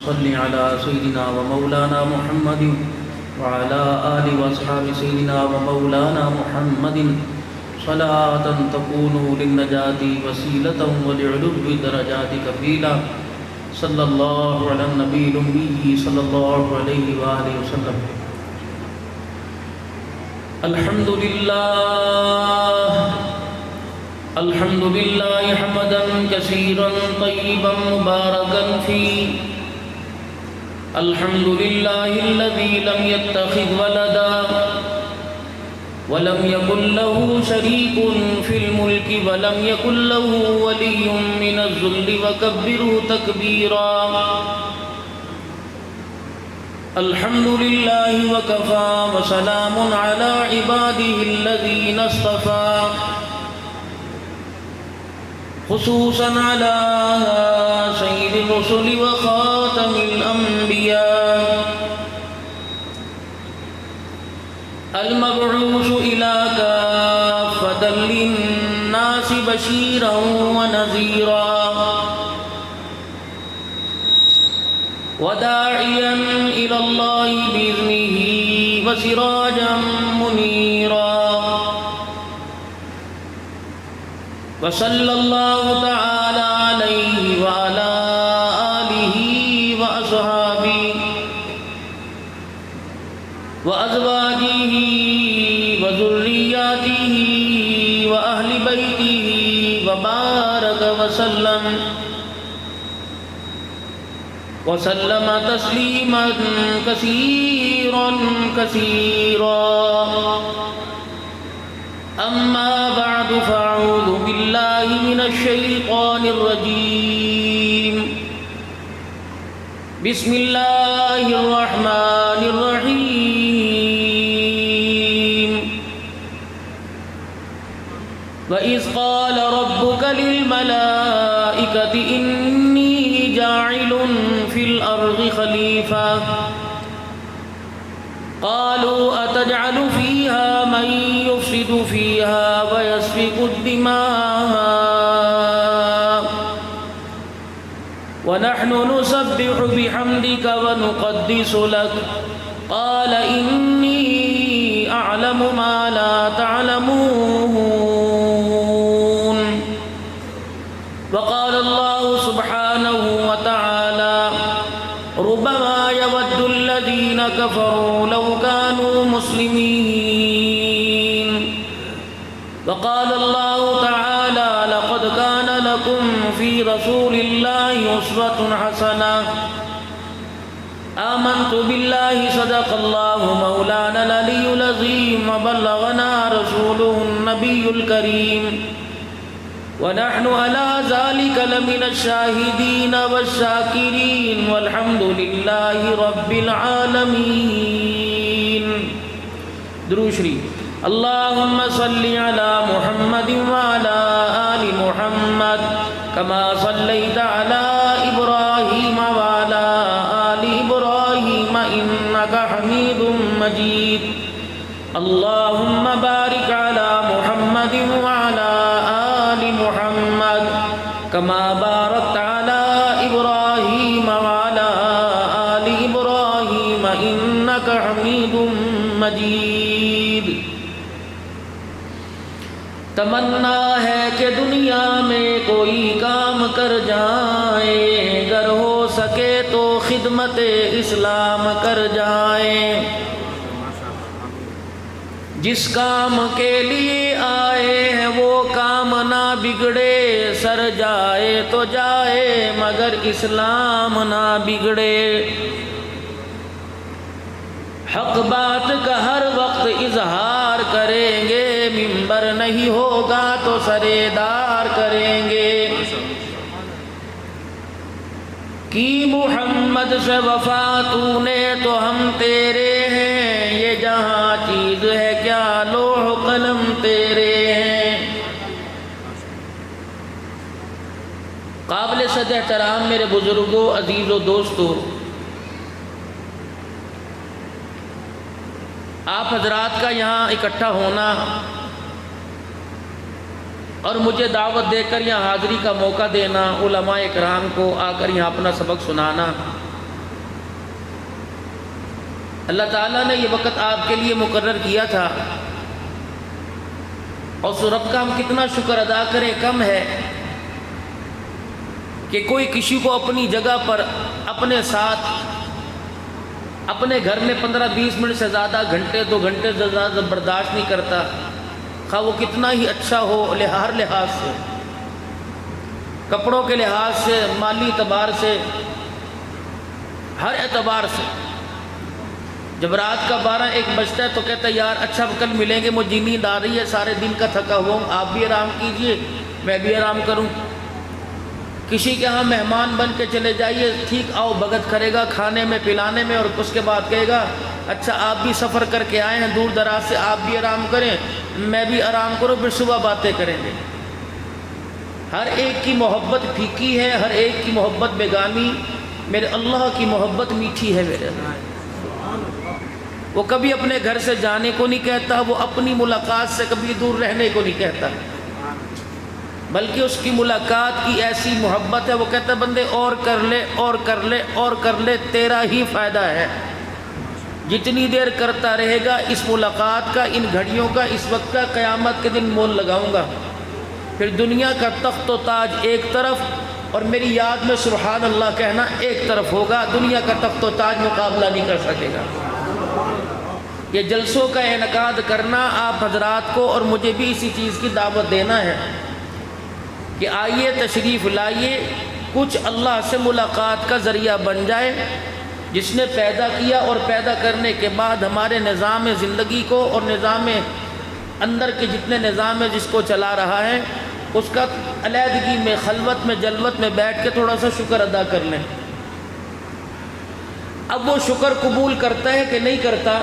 صل على سيدنا ومولانا محمد وعلى آل وأصحاب سيدنا ومولانا محمد صلاة تكون للنجاة وسيلة ولعلو الدرجات كفيلا صلى الله على النبي الأمي صلى الله عليه وآله وسلم. الحمد لله حمدا كثيرا طيبا مباركا فيه. الحمد لله الذي لم يتخذ ولدا ولم يكن له شريك في الملك ولم يكن له ولي من الذل وكبره تكبيرا. الحمد لله وكفى وسلام على عباده الذين اصطفى خصوصا على سيد الرسل وخاتم الأنبياء المبعوث إلى كافة للناس بشيرا ونذيرا وداعيا إلى الله بإذنه وسراجا منيرا. وصلى الله تعالى عليه وعلى آله وأصحابه وأزواجه وذرياته وأهل بيته وبارك وسلم تسليما كثيرا أما بعد فأعوذ بالله من الشيطان الرجيم. بسم الله الرحمن الرحيم. وإذ قال ربك للملائكة إني جاعل في الأرض خليفة قالوا أتجعل فيها من يفسد فيها ويسفك الدماء ونحن نسبح بحمدك ونقدس لك قال إني أعلم ما لا تعلمون. وقال الله سبحانه وتعالى ربما يود الذين كفروا لو كانوا مسلمين. وقال الله تعالى لقد كان لكم في رسول الله أسوة حسنة. آمنت بالله صدق الله مولانا العلي العظيم وبلغنا رسوله النبي الكريم ونحن على ذلك لمن الشاهدين والشاكرين والحمد لله رب العالمين. درود شریف. اللهم صل على محمد وعلى آل محمد كما صليت على إبراهيم وعلى آل إبراهيم إنك حميد مجيد. اللهم بارك على محمد وعلى آل محمد كما باركت على إبراهيم وعلى آل إبراهيم إنك حميد مجيد. تمنا ہے کہ دنیا میں کوئی کام کر جائیں، اگر ہو سکے تو خدمت اسلام کر جائیں. جس کام کے لیے آئے ہیں وہ کام نہ بگڑے، سر جائے تو جائے مگر اسلام نہ بگڑے. حق بات کا ہر وقت اظہار کریں گے، منبر نہیں ہوگا تو سردار کریں گے. کی محمد سے وفا تو نے تو ہم تیرے ہیں، یہ جہاں چیز ہے کیا لوح قلم تیرے ہیں. قابل صد احترام میرے بزرگوں، عزیز و دوستو، آپ حضرات کا یہاں اکٹھا ہونا اور مجھے دعوت دے کر یہاں حاضری کا موقع دینا، علماء اکرام کو آ کر یہاں اپنا سبق سنانا، اللہ تعالیٰ نے یہ وقت آپ کے لیے مقرر کیا تھا، اور اس رب کا ہم کتنا شکر ادا کریں کم ہے کہ کوئی کسی کو اپنی جگہ پر اپنے ساتھ اپنے گھر میں 15-20 منٹ سے زیادہ، گھنٹے 2 گھنٹے سے زیادہ برداشت نہیں کرتا، خواہ وہ کتنا ہی اچھا ہو، ہر لحاظ سے، کپڑوں کے لحاظ سے، مالی اعتبار سے، ہر اعتبار سے۔ جب رات کا 12-1 بجتا ہے تو کہتا ہے یار اچھا کل ملیں گے، مجھے نیند آ رہی ہے، سارے دن کا تھکا ہوا ہوں، آپ بھی آرام کیجئے میں بھی آرام کروں۔ کسی کے ہاں مہمان بن کے چلے جائیے، ٹھیک آؤ بھگت کرے گا کھانے میں پلانے میں، اور اس کے بعد کہے گا اچھا آپ بھی سفر کر کے آئے ہیں دور دراز سے، آپ بھی آرام کریں میں بھی آرام کروں، پھر صبح باتیں کریں گے۔ ہر ایک کی محبت پھیکی ہے، ہر ایک کی محبت بیگانی، میرے اللہ کی محبت میٹھی ہے میرے اللہ۔ وہ کبھی اپنے گھر سے جانے کو نہیں کہتا، وہ اپنی ملاقات سے کبھی دور رہنے کو نہیں کہتا، بلکہ اس کی ملاقات کی ایسی محبت ہے، وہ کہتا ہے بندے اور کر لے اور کر لے اور کر لے، تیرا ہی فائدہ ہے، جتنی دیر کرتا رہے گا اس ملاقات کا، ان گھڑیوں کا، اس وقت کا، قیامت کے دن مول لگاؤں گا۔ پھر دنیا کا تخت و تاج ایک طرف اور میری یاد میں سبحان اللہ کہنا ایک طرف ہوگا، دنیا کا تخت و تاج مقابلہ نہیں کر سکے گا۔ یہ جلسوں کا انعقاد کرنا آپ حضرات کو اور مجھے بھی اسی چیز کی دعوت دینا ہے کہ آئیے تشریف لائیے، کچھ اللہ سے ملاقات کا ذریعہ بن جائے، جس نے پیدا کیا اور پیدا کرنے کے بعد ہمارے نظام زندگی کو اور نظام اندر کے جتنے نظام جس کو چلا رہا ہے اس کا علیحدگی میں، خلوت میں، جلوت میں بیٹھ کے تھوڑا سا شکر ادا کر لیں۔ اب وہ شکر قبول کرتا ہے کہ نہیں کرتا،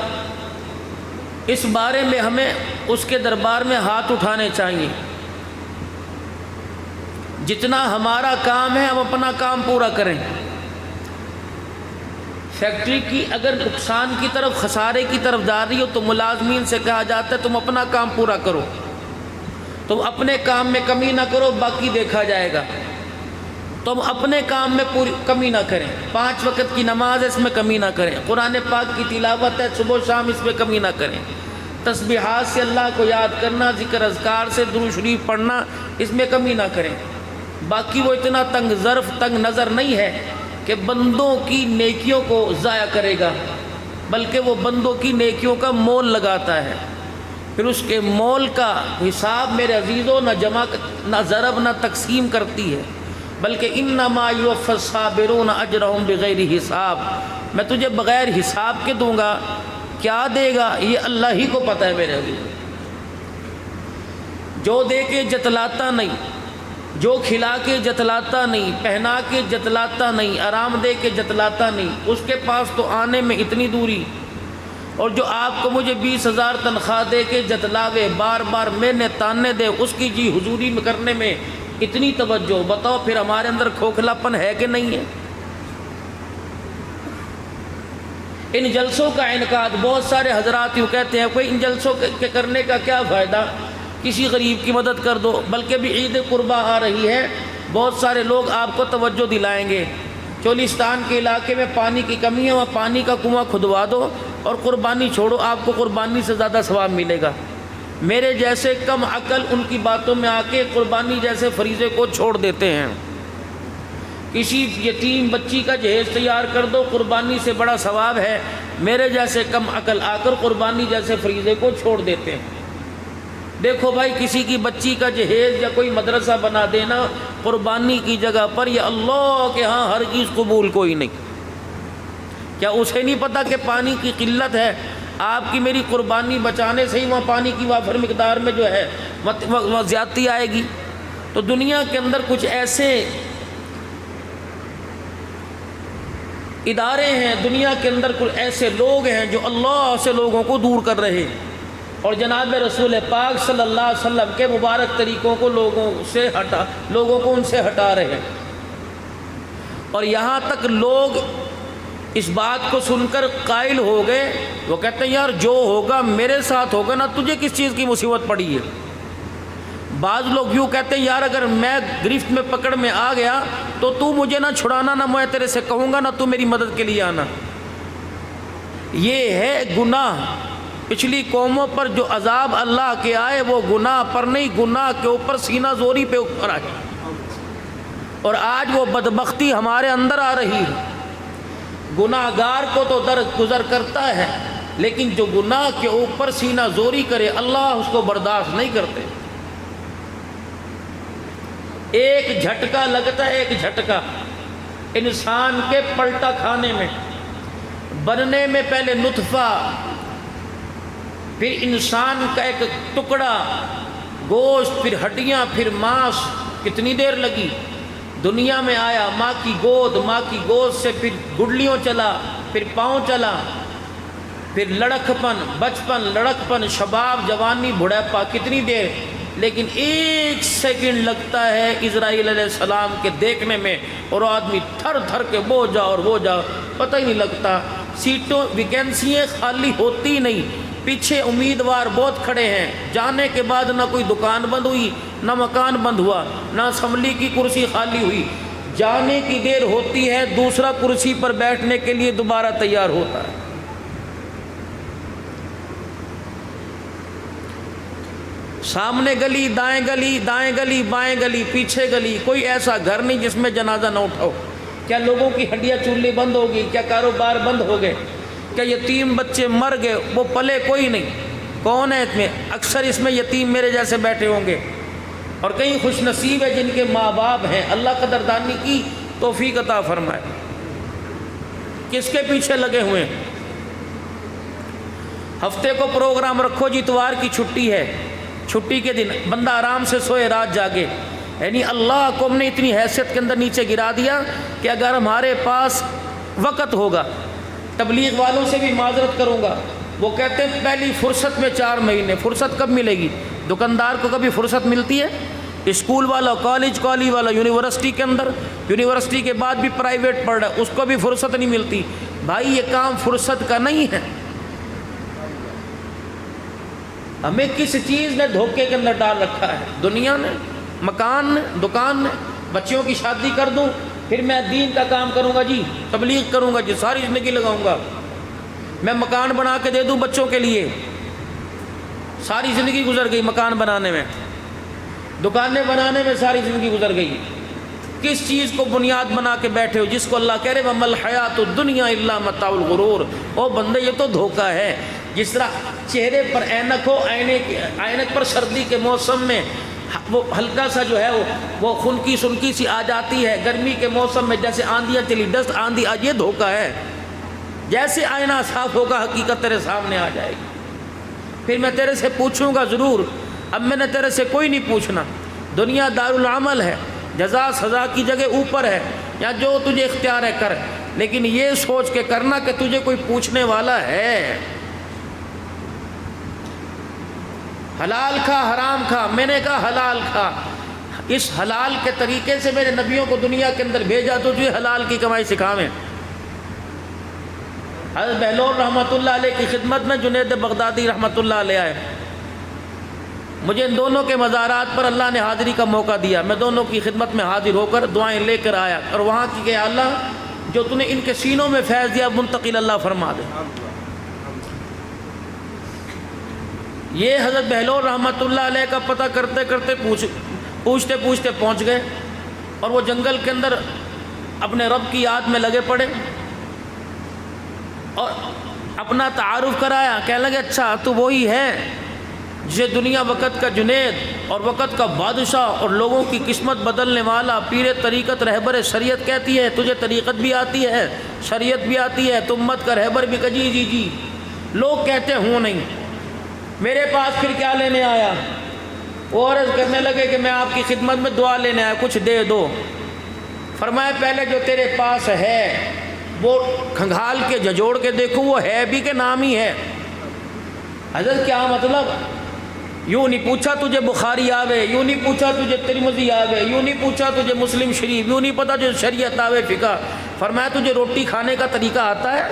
اس بارے میں ہمیں اس کے دربار میں ہاتھ اٹھانے چاہیے۔ جتنا ہمارا کام ہے ہم اپنا کام پورا کریں۔ فیکٹری کی اگر نقصان کی طرف، خسارے کی طرف جا رہی ہو تو ملازمین سے کہا جاتا ہے تم اپنا کام پورا کرو، تم اپنے کام میں کمی نہ کرو، باقی دیکھا جائے گا۔ تم اپنے کام میں پوری کمی نہ کریں، 5 وقت کی نماز ہے اس میں کمی نہ کریں، قرآن پاک کی تلاوت ہے صبح و شام اس میں کمی نہ کریں، تسبیحات سے اللہ کو یاد کرنا، ذکر اذکار سے درود شریف پڑھنا اس میں کمی نہ کریں۔ باقی وہ اتنا تنگ ظرف، تنگ نظر نہیں ہے کہ بندوں کی نیکیوں کو ضائع کرے گا، بلکہ وہ بندوں کی نیکیوں کا مول لگاتا ہے، پھر اس کے مول کا حساب میرے عزیزوں نہ جمع، نہ ضرب، نہ تقسیم کرتی ہے، بلکہ انما یوفی الصابرون اجرہم بغیر حساب، میں تجھے بغیر حساب کے دوں گا، کیا دے گا یہ اللہ ہی کو پتہ ہے میرے عزیزوں۔ جو دے کے جتلاتا نہیں، جو کھلا کے جتلاتا نہیں، پہنا کے جتلاتا نہیں، آرام دے کے جتلاتا نہیں، اس کے پاس تو آنے میں اتنی دوری، اور جو آپ کو مجھے 20,000 تنخواہ دے کے جتلاوے، بار بار میں نے تانے دے، اس کی جی حضوری میں کرنے میں اتنی توجہ، بتاؤ پھر ہمارے اندر کھوکھلاپن ہے کہ نہیں ہے؟ ان جلسوں کا انعقاد، بہت سارے حضرات یوں کہتے ہیں کوئی ان جلسوں کے کرنے کا کیا فائدہ، کسی غریب کی مدد کر دو، بلکہ بھی عید قربا آ رہی ہے، بہت سارے لوگ آپ کو توجہ دلائیں گے، چولستان کے علاقے میں پانی کی کمی ہے، وہاں پانی کا کنواں کھدوا دو اور قربانی چھوڑو، آپ کو قربانی سے زیادہ ثواب ملے گا۔ میرے جیسے کم عقل ان کی باتوں میں آ کے قربانی جیسے فریضے کو چھوڑ دیتے ہیں۔ کسی یتیم بچی کا جہیز تیار کر دو، قربانی سے بڑا ثواب ہے، میرے جیسے کم عقل آ کر قربانی جیسے فریضے کو چھوڑ دیتے ہیں۔ دیکھو بھائی، کسی کی بچی کا جہیز یا کوئی مدرسہ بنا دینا قربانی کی جگہ پر، یہ اللہ کے ہاں ہر چیز قبول کوئی نہیں۔ کیا اسے نہیں پتہ کہ پانی کی قلت ہے؟ آپ کی میری قربانی بچانے سے ہی وہاں پانی کی وافر مقدار میں جو ہے وہاں زیادتی آئے گی۔ تو دنیا کے اندر کچھ ایسے ادارے ہیں، دنیا کے اندر کچھ ایسے لوگ ہیں جو اللہ سے لوگوں کو دور کر رہے ہیں، اور جناب رسول پاک صلی اللہ علیہ وسلم کے مبارک طریقوں کو لوگوں کو ان سے ہٹا رہے ہیں۔ اور یہاں تک لوگ اس بات کو سن کر قائل ہو گئے، وہ کہتے ہیں یار جو ہوگا میرے ساتھ ہوگا نا، تجھے کس چیز کی مصیبت پڑی ہے؟ بعض لوگ یوں کہتے ہیں یار اگر میں گرفت میں پکڑ میں آ گیا تو مجھے نہ چھڑانا، نہ میں تیرے سے کہوں گا، نہ تو میری مدد کے لیے آنا۔ یہ ہے گناہ۔ پچھلی قوموں پر جو عذاب اللہ کے آئے وہ گناہ پر نہیں، گناہ کے اوپر سینہ زوری پہ اوپر آئے، اور آج وہ بدبختی ہمارے اندر آ رہی ہے۔ گناہ گار کو تو درگزر کرتا ہے، لیکن جو گناہ کے اوپر سینہ زوری کرے اللہ اس کو برداشت نہیں کرتے۔ ایک جھٹکا لگتا ہے، ایک جھٹکا انسان کے پلٹا کھانے میں، بننے میں پہلے نطفہ، پھر انسان کا ایک ٹکڑا گوشت، پھر ہڈیاں، پھر ماس، کتنی دیر لگی؟ دنیا میں آیا ماں کی گود، ماں کی گود سے پھر گڈلیوں چلا، پھر پاؤں چلا، پھر لڑکپن، بچپن، لڑکپن، شباب، جوانی، بڑھاپا، کتنی دیر؟ لیکن 1 سیکنڈ لگتا ہے اسرائیل علیہ السلام کے دیکھنے میں، اور آدمی تھر تھر کے وہ جا اور وہ جا، پتہ ہی نہیں لگتا۔ سیٹوں، ویکینسیاں خالی ہوتی نہیں، پیچھے امیدوار بہت کھڑے ہیں، جانے کے بعد نہ کوئی دکان بند ہوئی، نہ مکان بند ہوا، نہ اسمبلی کی کرسی خالی ہوئی، جانے کی دیر ہوتی ہے، دوسرا کرسی پر بیٹھنے کے لیے دوبارہ تیار ہوتا ہے۔ سامنے گلی، دائیں گلی، دائیں گلی، بائیں گلی، پیچھے گلی، کوئی ایسا گھر نہیں جس میں جنازہ نہ اٹھاؤ۔ کیا لوگوں کی ہڈیاں چولے بند ہو گئی؟ کیا کاروبار بند ہو گئے؟ کیا یتیم بچے مر گئے؟ وہ پلے کوئی نہیں۔ کون ہے اس میں؟ اکثر اس میں یتیم میرے جیسے بیٹھے ہوں گے، اور کئی خوش نصیب ہے جن کے ماں باپ ہیں۔ اللہ قدردانی کی توفیق عطا فرمائے۔ کس کے پیچھے لگے ہوئے ہیں؟ ہفتے کو پروگرام رکھو جی، اتوار کی چھٹی ہے، چھٹی کے دن بندہ آرام سے سوئے، رات جاگے۔ یعنی اللہ کو ہم نے اتنی حیثیت کے اندر نیچے گرا دیا کہ اگر ہمارے پاس وقت ہوگا، تبلیغ والوں سے بھی معذرت کروں گا، وہ کہتے ہیں پہلی فرصت میں 4 مہینے، فرصت کب ملے گی؟ دکاندار کو کبھی فرصت ملتی ہے؟ اسکول والا، کالج والا یونیورسٹی کے اندر، یونیورسٹی کے بعد بھی پرائیویٹ پڑھ رہا ہے، اس کو بھی فرصت نہیں ملتی۔ بھائی یہ کام فرصت کا نہیں ہے۔ ہمیں کس چیز نے دھوکے کے اندر ڈال رکھا ہے؟ دنیا نے، مکان نے، دکان نے۔ بچیوں کی شادی کر دوں، پھر میں دین کا کام کروں گا جی، تبلیغ کروں گا جی، ساری زندگی لگاؤں گا۔ میں مکان بنا کے دے دوں بچوں کے لیے، ساری زندگی گزر گئی مکان بنانے میں، دکانیں بنانے میں ساری زندگی گزر گئی۔ کس چیز کو بنیاد بنا کے بیٹھے ہو جس کو اللہ کہہ رہے وَمَا الْحَيَاةُ الدُّنْيَا إِلَّا مَتَاعُ الْغُرُورِ؟ او بندے یہ تو دھوکہ ہے۔ جس طرح چہرے پر اینک ہو، اینک پر سردی کے موسم میں وہ ہلکا سا جو ہے وہ خنکی سنکی سی آ جاتی ہے، گرمی کے موسم میں جیسے آندیاں چلی، ڈسٹ آندھی آج، یہ دھوکہ ہے۔ جیسے آئینہ صاف ہوگا حقیقت تیرے سامنے آ جائے گی۔ پھر میں تیرے سے پوچھوں گا ضرور، اب میں نے تیرے سے کوئی نہیں پوچھنا۔ دنیا دارالعمل ہے، جزا سزا کی جگہ اوپر ہے، یا جو تجھے اختیار ہے کر، لیکن یہ سوچ کے کرنا کہ تجھے کوئی پوچھنے والا ہے۔ حلال کھا، حرام کھا، میں نے کہا حلال کھا۔ اس حلال کے طریقے سے میرے نبیوں کو دنیا کے اندر بھیجا تو تجھے حلال کی کمائی سکھاویں۔ حضرت بہلول رحمۃ اللہ علیہ کی خدمت میں جنید بغدادی رحمۃ اللہ علیہ آئے، مجھے ان دونوں کے مزارات پر اللہ نے حاضری کا موقع دیا، میں دونوں کی خدمت میں حاضر ہو کر دعائیں لے کر آیا، اور وہاں کی کہ اللہ جو تو نے ان کے سینوں میں فیض دیا منتقل اللہ فرما دے۔ یہ حضرت بہلول رحمۃ اللہ علیہ کا پتہ کرتے کرتے پوچھتے پہنچ گئے، اور وہ جنگل کے اندر اپنے رب کی یاد میں لگے پڑے، اور اپنا تعارف کرایا، کہنے لگے اچھا تو وہی ہے جسے دنیا وقت کا جنید اور وقت کا بادشاہ اور لوگوں کی قسمت بدلنے والا پیر طریقت رہبر شریعت کہتی ہے، تجھے طریقت بھی آتی ہے، شریعت بھی آتی ہے، تو امت کا رہبر بھی کہی جی جی۔ لوگ کہتے ہوں نہیں، میرے پاس پھر کیا لینے آیا؟ وہ عرض کرنے لگے کہ میں آپ کی خدمت میں دعا لینے آیا، کچھ دے دو۔ فرمایا پہلے جو تیرے پاس ہے وہ کھنگال کے جھجوڑ کے دیکھو، وہ ہے بھی کہ نام ہی ہے۔ حضرت کیا مطلب؟ یوں نہیں پوچھا تجھے بخاری آوے، یوں نہیں پوچھا تجھے ترمذی آوے، یوں نہیں پوچھا تجھے مسلم شریف، یوں نہیں پتا تجھے شریعت آوے، فقہ۔ فرمایا تجھے روٹی کھانے کا طریقہ آتا ہے؟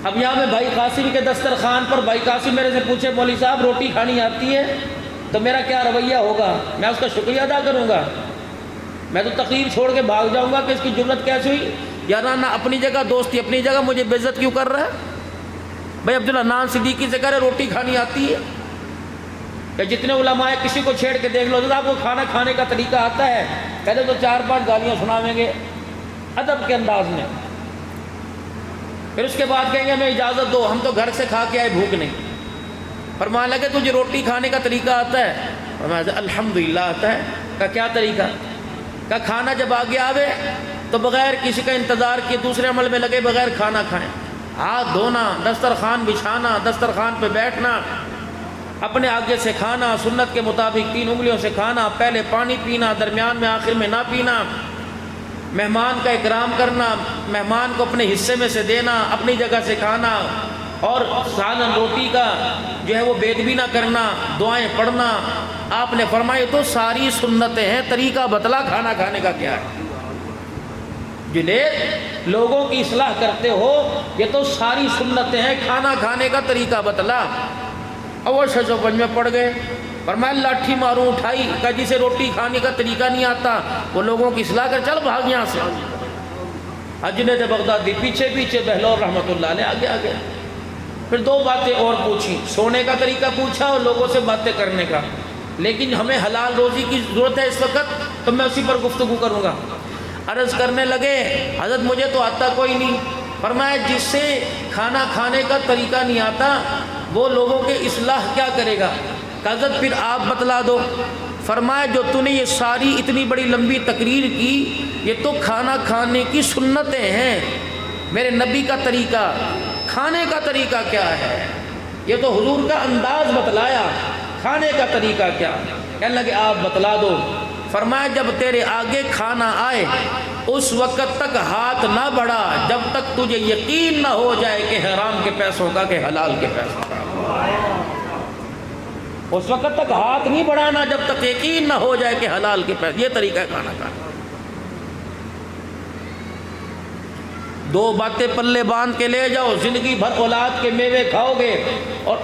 اب یہاں میں بھائی قاسم کے دسترخوان پر بھائی قاسم میرے سے پوچھے مولوی صاحب روٹی کھانی آتی ہے تو میرا کیا رویہ ہوگا؟ میں اس کا شکریہ ادا کروں گا؟ میں تو تقریر چھوڑ کے بھاگ جاؤں گا کہ اس کی جرت کیسے ہوئی، یا نہ اپنی جگہ دوستی اپنی جگہ، مجھے بے عزت کیوں کر رہا ہے؟ بھائی عبداللہ نان صدیقی سے کہہ رہے روٹی کھانی آتی ہے، کہ جتنے علماء ہیں کسی کو چھیڑ کے دیکھ لو تو آپ کو کھانا کھانے کا طریقہ آتا ہے، پہلے تو 4-5 گالیاں سناویں گے ادب کے انداز میں، پھر اس کے بعد کہیں گے ہمیں اجازت دو، ہم تو گھر سے کھا کے آئے بھوک نہیں۔ فرمانے لگے تجھے روٹی کھانے کا طریقہ آتا ہے؟ فرمایا الحمدللہ آتا ہے۔ کا کیا طریقہ؟ کا کھانا جب آگے آوے تو بغیر کسی کا انتظار کیے دوسرے عمل میں لگے بغیر کھانا کھائیں، ہاتھ دھونا، دسترخوان بچھانا، دسترخوان پہ بیٹھنا، اپنے آگے سے کھانا، سنت کے مطابق 3 انگلیوں سے کھانا، پہلے پانی پینا، درمیان میں آخر میں نہ پینا، مہمان کا اکرام کرنا، مہمان کو اپنے حصے میں سے دینا، اپنی جگہ سے کھانا، اور سالن روٹی کا جو ہے وہ بے ادبی نہ کرنا، دعائیں پڑھنا۔ آپ نے فرمایا تو ساری سنتیں ہیں، طریقہ بتلا کھانا کھانے کا کیا ہے؟ جنید لوگوں کی اصلاح کرتے ہو، یہ تو ساری سنتیں ہیں، کھانا کھانے کا طریقہ بتلا۔ اور وہ 605 میں پڑ گئے، فرمایا لاٹھی ماروں اٹھائی، کہ جسے روٹی کھانے کا طریقہ نہیں آتا وہ لوگوں کی اصلاح کر چل بھاگ یہاں سے۔ جنید بغدادی پیچھے پیچھے، بہلول رحمۃ اللہ علیہ آگے آگے۔ پھر 2 باتیں اور پوچھی، سونے کا طریقہ پوچھا اور لوگوں سے باتیں کرنے کا، لیکن ہمیں حلال روزی کی ضرورت ہے اس وقت تو میں اسی پر گفتگو کروں گا۔ عرض کرنے لگے حضرت مجھے تو آتا کوئی نہیں۔ فرمایا جس سے کھانا کھانے کا طریقہ نہیں آتا وہ لوگوں کے اصلاح کیا کرے گا؟ حضرت پھر آپ بتلا دو۔ فرمایا جو تو نے یہ ساری اتنی بڑی لمبی تقریر کی، یہ تو کھانا کھانے کی سنتیں ہیں، میرے نبی کا طریقہ، کھانے کا طریقہ کیا ہے؟ یہ تو حضور کا انداز بتلایا، کھانے کا طریقہ کیا؟ کہنے لگے آپ بتلا دو۔ فرمایا جب تیرے آگے کھانا آئے اس وقت تک ہاتھ نہ بڑھا جب تک تجھے یقین نہ ہو جائے کہ حرام کے پیسوں کا کہ حلال کے پیسوں کا۔ اس وقت تک ہاتھ نہیں بڑھانا جب تک یقین نہ ہو جائے کہ حلال کے پیسے۔ یہ طریقہ ہے کھانا کھانا۔ 2 باتیں پلے باندھ کے لے جاؤ، زندگی بھر اولاد کے میوے کھاؤ گے اور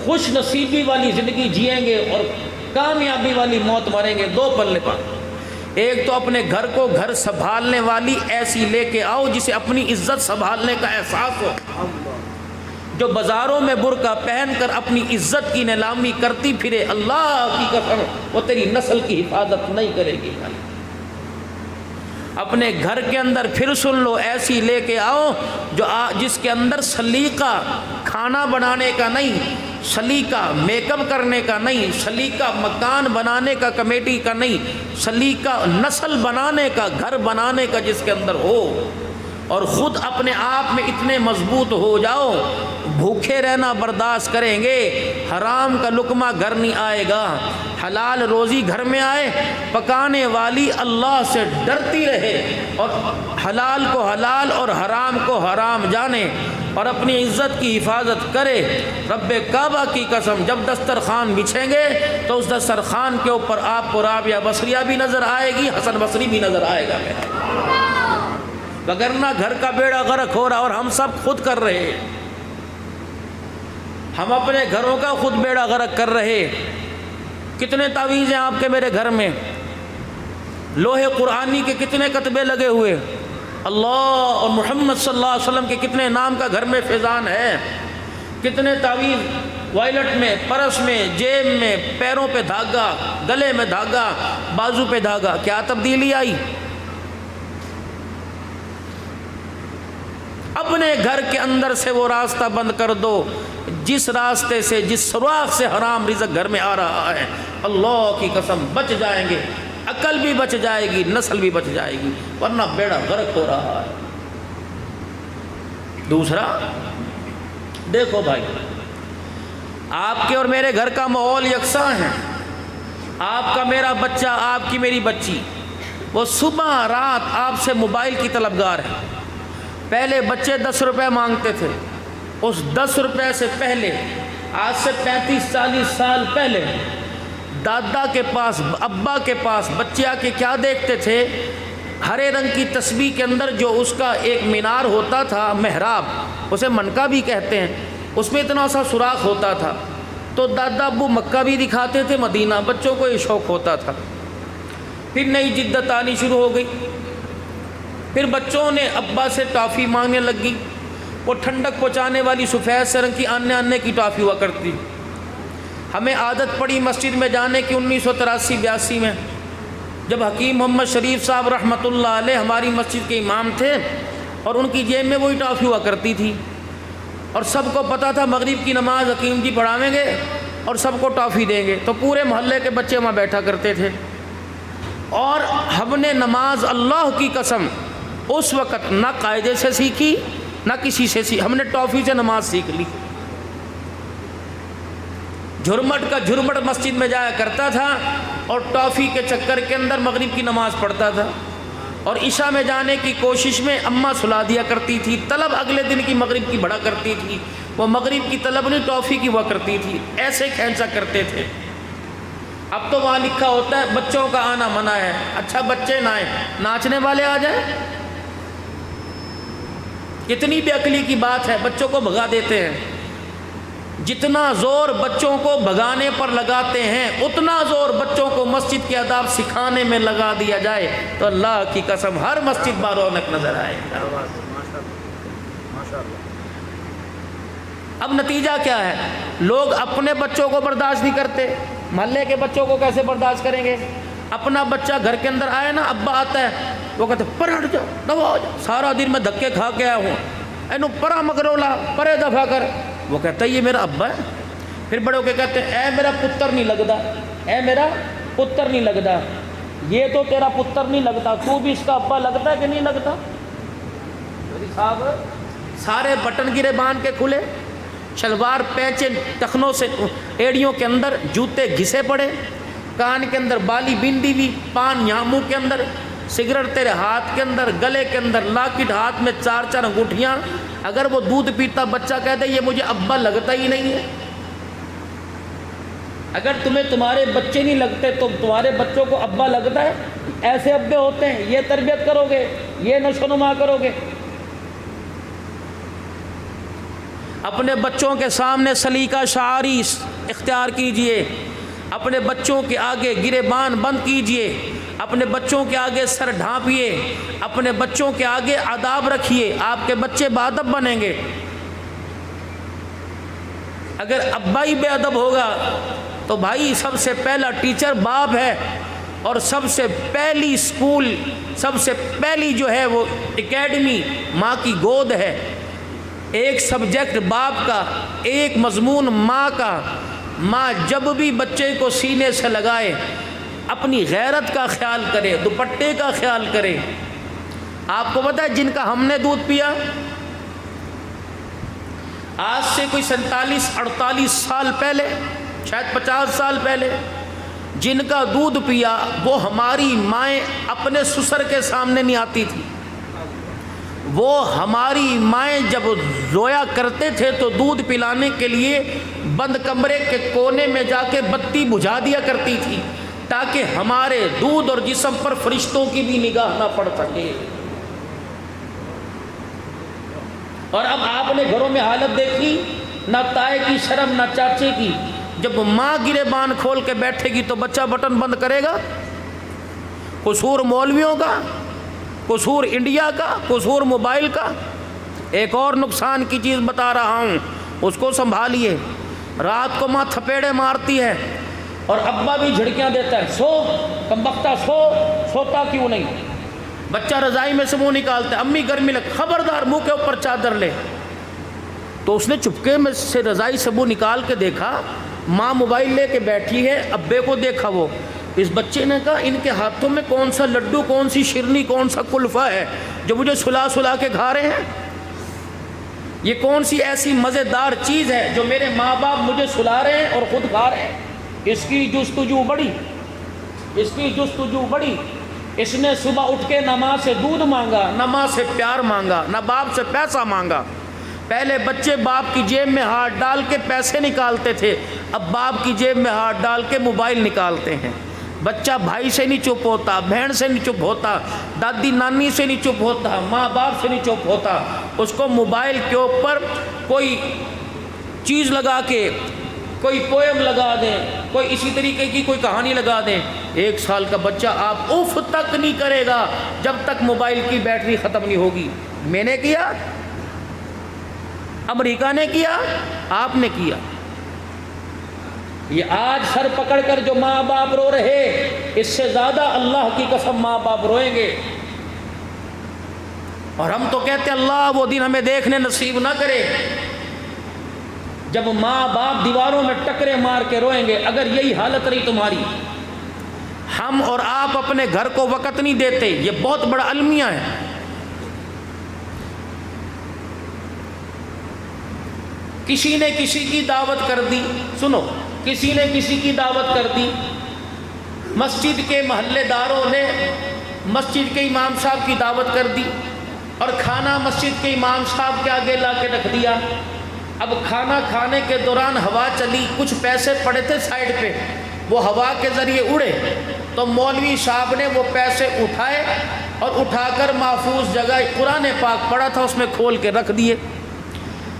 خوش نصیبی والی زندگی جئیں گے اور کامیابی والی موت مریں گے۔ 2 پلے باندھ، ایک تو اپنے گھر کو گھر سنبھالنے والی ایسی لے کے آؤ جسے اپنی عزت سنبھالنے کا احساس ہو، جو بازاروں میں برقع پہن کر اپنی عزت کی نیلامی کرتی پھرے، اللہ کی قسم وہ تیری نسل کی حفاظت نہیں کرے گی۔ اپنے گھر کے اندر پھر سن لو ایسی لے کے آؤ جس کے اندر سلیقہ کھانا بنانے کا نہیں، سلیقہ میک اپ کرنے کا نہیں، سلیقہ مکان بنانے کا کمیٹی کا نہیں، سلیقہ نسل بنانے کا، گھر بنانے کا جس کے اندر ہو، اور خود اپنے آپ میں اتنے مضبوط ہو جاؤ بھوکے رہنا برداشت کریں گے، حرام کا لقمہ گھر نہیں آئے گا، حلال روزی گھر میں آئے، پکانے والی اللہ سے ڈرتی رہے اور حلال کو حلال اور حرام کو حرام جانے اور اپنی عزت کی حفاظت کرے۔ رب کعبہ کی قسم جب دسترخوان بچھیں گے تو اس دسترخوان کے اوپر آپ کو رابعہ بصریہ بھی نظر آئے گی، حسن بصری بھی نظر آئے گا، وگرنہ گھر کا بیڑا غرق ہو رہا اور ہم سب خود کر رہے ہیں، ہم اپنے گھروں کا خود بیڑا غرق کر رہے۔ کتنے تعویذ ہیں آپ کے میرے گھر میں، لوہے قرآنی کے کتنے کتبے لگے ہوئے، اللہ اور محمد صلی اللہ علیہ وسلم کے کتنے نام کا گھر میں فیضان ہے، کتنے تعویذ وائلٹ میں، پرس میں، جیب میں، پیروں پہ دھاگا، گلے میں دھاگا، بازو پہ دھاگا، کیا تبدیلی آئی؟ اپنے گھر کے اندر سے وہ راستہ بند کر دو جس راستے سے، جس سوراخ سے حرام رزق گھر میں آ رہا ہے، اللہ کی قسم بچ جائیں گے، عقل بھی بچ جائے گی، نسل بھی بچ جائے گی، ورنہ بیڑا غرق ہو رہا ہے۔ دوسرا دیکھو بھائی، آپ کے اور میرے گھر کا ماحول یکساں ہے، آپ کا میرا بچہ، آپ کی میری بچی، وہ صبح رات آپ سے موبائل کی طلبگار ہے۔ پہلے بچے 10 روپے مانگتے تھے، اس 10 روپے سے پہلے، آج سے 35-40 سال پہلے، دادا کے پاس، ابا کے پاس بچے آ کے کیا دیکھتے تھے؟ ہرے رنگ کی تسبیح کے اندر جو اس کا ایک مینار ہوتا تھا، محراب، اسے منکا بھی کہتے ہیں، اس میں اتنا سا سوراخ ہوتا تھا، تو دادا ابو مکہ بھی دکھاتے تھے، مدینہ، بچوں کو یہ شوق ہوتا تھا۔ پھر نئی جدت آنی شروع ہو گئی. پھر بچوں نے ابا سے ٹافی مانگنے لگی. وہ ٹھنڈک پہنچانے والی سفید سے رنگ کی آنے کی ٹافی ہوا کرتی. ہمیں عادت پڑی مسجد میں جانے کی 1983-82 میں، جب حکیم محمد شریف صاحب رحمۃ اللہ علیہ ہماری مسجد کے امام تھے اور ان کی جیب میں وہی ٹافی ہوا کرتی تھی، اور سب کو پتہ تھا مغرب کی نماز حکیم جی پڑھاویں گے اور سب کو ٹافی دیں گے، تو پورے محلے کے بچے وہاں بیٹھا کرتے تھے. اور ہم نے نماز اللہ کی قسم اس وقت نہ قاعدے سے سیکھی نہ کسی سے سیکھی، ہم نے ٹافی سے نماز سیکھ لی. جھرمٹ کا جھرمٹ مسجد میں جایا کرتا تھا اور ٹافی کے چکر کے اندر مغرب کی نماز پڑھتا تھا، اور عشاء میں جانے کی کوشش میں اماں سلا دیا کرتی تھی. طلب اگلے دن کی مغرب کی بڑھا کرتی تھی، وہ مغرب کی طلب نہیں ٹافی کی ہوا کرتی تھی. ایسے کھینچا کرتے تھے. اب تو وہاں لکھا ہوتا ہے بچوں کا آنا منع ہے. اچھا بچے نہ آئیں، ناچنے والے آ جائیں. کتنی بے عقلی کی بات ہے، بچوں کو بھگا دیتے ہیں. جتنا زور بچوں کو بھگانے پر لگاتے ہیں اتنا زور بچوں کو مسجد کے آداب سکھانے میں لگا دیا جائے تو اللہ کی قسم ہر مسجد بارونق نظر آئے. اب نتیجہ کیا ہے؟ لوگ اپنے بچوں کو برداشت نہیں کرتے، محلے کے بچوں کو کیسے برداشت کریں گے؟ اپنا بچہ گھر کے اندر آئے نا، ابا آتا ہے وہ کہتے ہیں پر ہٹ جاؤ، دفعہ ہو جاؤ، سارا دن میں دھکے کھا کے آیا ہوں، اینو پرا مگرولا پرے دفعہ کر. وہ کہتا ہے یہ میرا ابا ہے. پھر بڑے ہو کے کہتے ہیں اے میرا پتر نہیں لگتا، اے میرا پتر نہیں لگتا. یہ تو تیرا پتر نہیں لگتا، تو بھی اس کا ابا لگتا ہے کہ نہیں لگتا؟ صاحب سارے بٹن گرے باندھ کے کھلے، شلوار پینچے ٹخنوں سے ایڑیوں کے اندر، جوتے گھسے پڑے، کان کے اندر بالی بندی بھی، پان یہاں منہ کے اندر، سگریٹ تیرے ہاتھ کے اندر، گلے کے اندر لاکٹ، ہاتھ میں 4 انگوٹھیاں. اگر وہ دودھ پیتا بچہ کہتا ہے یہ مجھے ابا لگتا ہی نہیں ہے. اگر تمہیں تمہارے بچے نہیں لگتے تو تمہارے بچوں کو ابا لگتا ہے؟ ایسے ابے ہوتے ہیں. یہ تربیت کرو گے، یہ نشو نما کرو گے. اپنے بچوں کے سامنے سلیقہ شعاری اختیار کیجئے، اپنے بچوں کے آگے گریبان بند کیجئے، اپنے بچوں کے آگے سر ڈھانپیے، اپنے بچوں کے آگے آداب رکھیے. آپ کے بچے باادب بنیں گے. اگر ابا ہی بے ادب ہوگا تو بھائی سب سے پہلا ٹیچر باپ ہے، اور سب سے پہلی اسکول، سب سے پہلی جو ہے وہ اکیڈمی ماں کی گود ہے. ایک سبجیکٹ باپ کا، ایک مضمون ماں کا. ماں جب بھی بچے کو سینے سے لگائے اپنی غیرت کا خیال کرے، دوپٹے کا خیال کرے. آپ کو پتہ ہے جن کا ہم نے دودھ پیا آج سے کوئی 47-48 سال پہلے، شاید 50 سال پہلے، جن کا دودھ پیا وہ ہماری مائیں اپنے سسر کے سامنے نہیں آتی تھی. وہ ہماری مائیں جب رویا کرتے تھے تو دودھ پلانے کے لیے بند کمرے کے کونے میں جا کے بتی بجھا دیا کرتی تھی تاکہ ہمارے دودھ اور جسم پر فرشتوں کی بھی نگاہ نہ پڑ سکے. اور اب آپ نے گھروں میں حالت دیکھی، نہ تائے کی شرم نہ چاچے کی. جب ماں گریبان کھول کے بیٹھے گی تو بچہ بٹن بند کرے گا. قصور مولویوں کا، قصور انڈیا کا، قصور موبائل کا. ایک اور نقصان کی چیز بتا رہا ہوں، اس کو سنبھالیے. رات کو ماں تھپیڑے مارتی ہے اور ابا بھی جھڑکیاں دیتا ہے، سو کمبختہ سو، سوتا کیوں نہیں؟ بچہ رضائی میں سے منہ نکالتا ہے، امی گرمی لگ، خبردار منہ کے اوپر چادر لے. تو اس نے چپکے میں سے رضائی سے منہ نکال کے دیکھا، ماں موبائل لے کے بیٹھی ہے، ابے کو دیکھا. وہ اس بچے نے کہا ان کے ہاتھوں میں کون سا لڈو، کون سی شیرنی، کون سا کلفہ ہے جو مجھے سلا سلا کے کھا رہے ہیں؟ یہ کون سی ایسی مزیدار چیز ہے جو میرے ماں باپ مجھے سلا رہے ہیں اور خود کھا رہے ہیں؟ اس کی جستجو بڑی، اس کی جستجو بڑی. اس نے صبح اٹھ کے نہ ماں سے دودھ مانگا، نہ ماں سے پیار مانگا، نہ باپ سے پیسہ مانگا. پہلے بچے باپ کی جیب میں ہاتھ ڈال کے پیسے نکالتے تھے، اب باپ کی جیب میں ہاتھ ڈال کے موبائل نکالتے ہیں. بچہ بھائی سے نہیں چپ ہوتا، بہن سے نہیں چپ ہوتا، دادی نانی سے نہیں چپ ہوتا، ماں باپ سے نہیں چپ ہوتا. اس کو موبائل کے اوپر کوئی چیز لگا کے کوئی پوئم لگا دیں، کوئی اسی طریقے کی کوئی کہانی لگا دیں، 1 سال کا بچہ آپ اف تک نہیں کرے گا جب تک موبائل کی بیٹری ختم نہیں ہوگی۔ میں نے کیا، امریکہ نے کیا، آپ نے کیا۔ یہ آج سر پکڑ کر جو ماں باپ رو رہے، اس سے زیادہ اللہ کی قسم ماں باپ روئیں گے۔ اور ہم تو کہتے ہیں اللہ وہ دن ہمیں دیکھنے نصیب نہ کرے جب ماں باپ دیواروں میں ٹکرے مار کے روئیں گے۔ اگر یہی حالت رہی تمہاری، ہم اور آپ اپنے گھر کو وقت نہیں دیتے، یہ بہت بڑا المیہ ہے۔ کسی نے کسی کی دعوت کر دی، سنو، کسی نے کسی کی دعوت کر دی، مسجد کے محلے داروں نے مسجد کے امام صاحب کی دعوت کر دی اور کھانا مسجد کے امام صاحب کے آگے لا کے رکھ دیا۔ اب کھانا کھانے کے دوران ہوا چلی، کچھ پیسے پڑے تھے سائڈ پہ، وہ ہوا کے ذریعے اڑے، تو مولوی صاحب نے وہ پیسے اٹھائے اور اٹھا کر محفوظ جگہ قرآن پاک پڑا تھا اس میں کھول کے رکھ دیے۔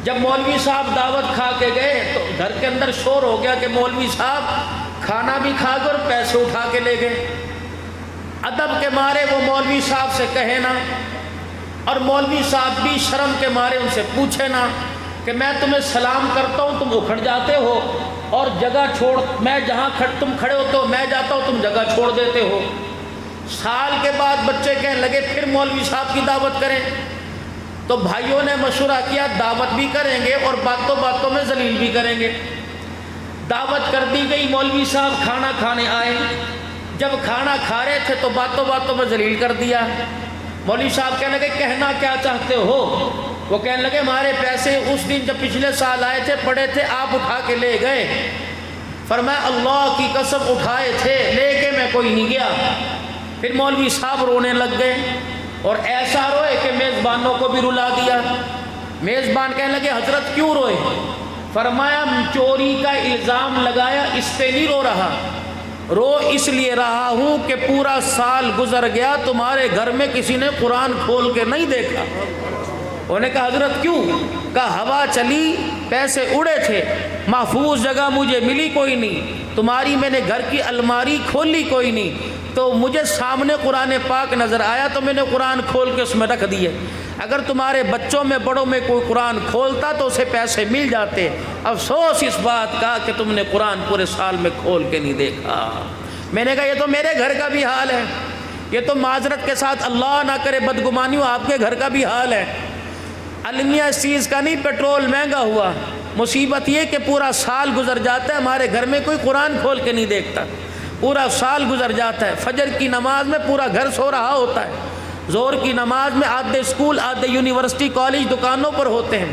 جب مولوی صاحب دعوت کھا کے گئے تو گھر کے اندر شور ہو گیا کہ مولوی صاحب کھانا بھی کھا کر پیسے اٹھا کے لے گئے۔ ادب کے مارے وہ مولوی صاحب سے کہے نا، اور مولوی صاحب بھی شرم کے مارے ان سے پوچھے نا کہ میں تمہیں سلام کرتا ہوں تم اکھڑ جاتے ہو، اور جگہ چھوڑ، میں جہاں تم کھڑے ہوتے ہو میں جاتا ہوں تم جگہ چھوڑ دیتے ہو۔ سال کے بعد بچے کہنے لگے پھر مولوی صاحب کی دعوت کریں، تو بھائیوں نے مشورہ کیا دعوت بھی کریں گے اور باتوں باتوں میں ذلیل بھی کریں گے۔ دعوت کر دی گئی، مولوی صاحب کھانا کھانے آئے، جب کھانا کھا رہے تھے تو باتوں باتوں میں ذلیل کر دیا۔ مولوی صاحب کہنے لگے کہنا کیا چاہتے ہو؟ وہ کہنے لگے ہمارے پیسے اس دن جب پچھلے سال آئے تھے پڑے تھے، آپ اٹھا کے لے گئے۔ فرمایا اللہ کی قسم اٹھائے تھے، لے کے میں کوئی نہیں گیا۔ پھر مولوی صاحب رونے لگ گئے اور ایسا روئے کہ میزبانوں کو بھی رلا دیا۔ میزبان کہنے لگے حضرت کیوں روئے؟ فرمایا چوری کا الزام لگایا، اس پہ نہیں رو رہا، رو اس لیے رہا ہوں کہ پورا سال گزر گیا تمہارے گھر میں کسی نے قرآن کھول کے نہیں دیکھا۔ انہوں نے کہا حضرت کیوں؟ کہا ہوا چلی، پیسے اڑے تھے، محفوظ جگہ مجھے ملی کوئی نہیں، تمہاری میں نے گھر کی الماری کھولی کوئی نہیں، تو مجھے سامنے قرآن پاک نظر آیا تو میں نے قرآن کھول کے اس میں رکھ دیے۔ اگر تمہارے بچوں میں بڑوں میں کوئی قرآن کھولتا تو اسے پیسے مل جاتے، افسوس اس بات کا کہ تم نے قرآن پورے سال میں کھول کے نہیں دیکھا۔ میں نے کہا یہ تو میرے گھر کا بھی حال ہے، یہ تو معذرت کے ساتھ اللہ نہ کرے بدگمانی ہو آپ کے گھر کا بھی حال ہے۔ المیہ اس چیز کا نہیں پیٹرول مہنگا ہوا، مصیبت یہ کہ پورا سال گزر جاتا ہے ہمارے گھر میں کوئی قرآن کھول کے نہیں دیکھتا، پورا سال گزر جاتا ہے، فجر کی نماز میں پورا گھر سو رہا ہوتا ہے، ظہر کی نماز میں آدھے اسکول آدھے یونیورسٹی کالج دکانوں پر ہوتے ہیں،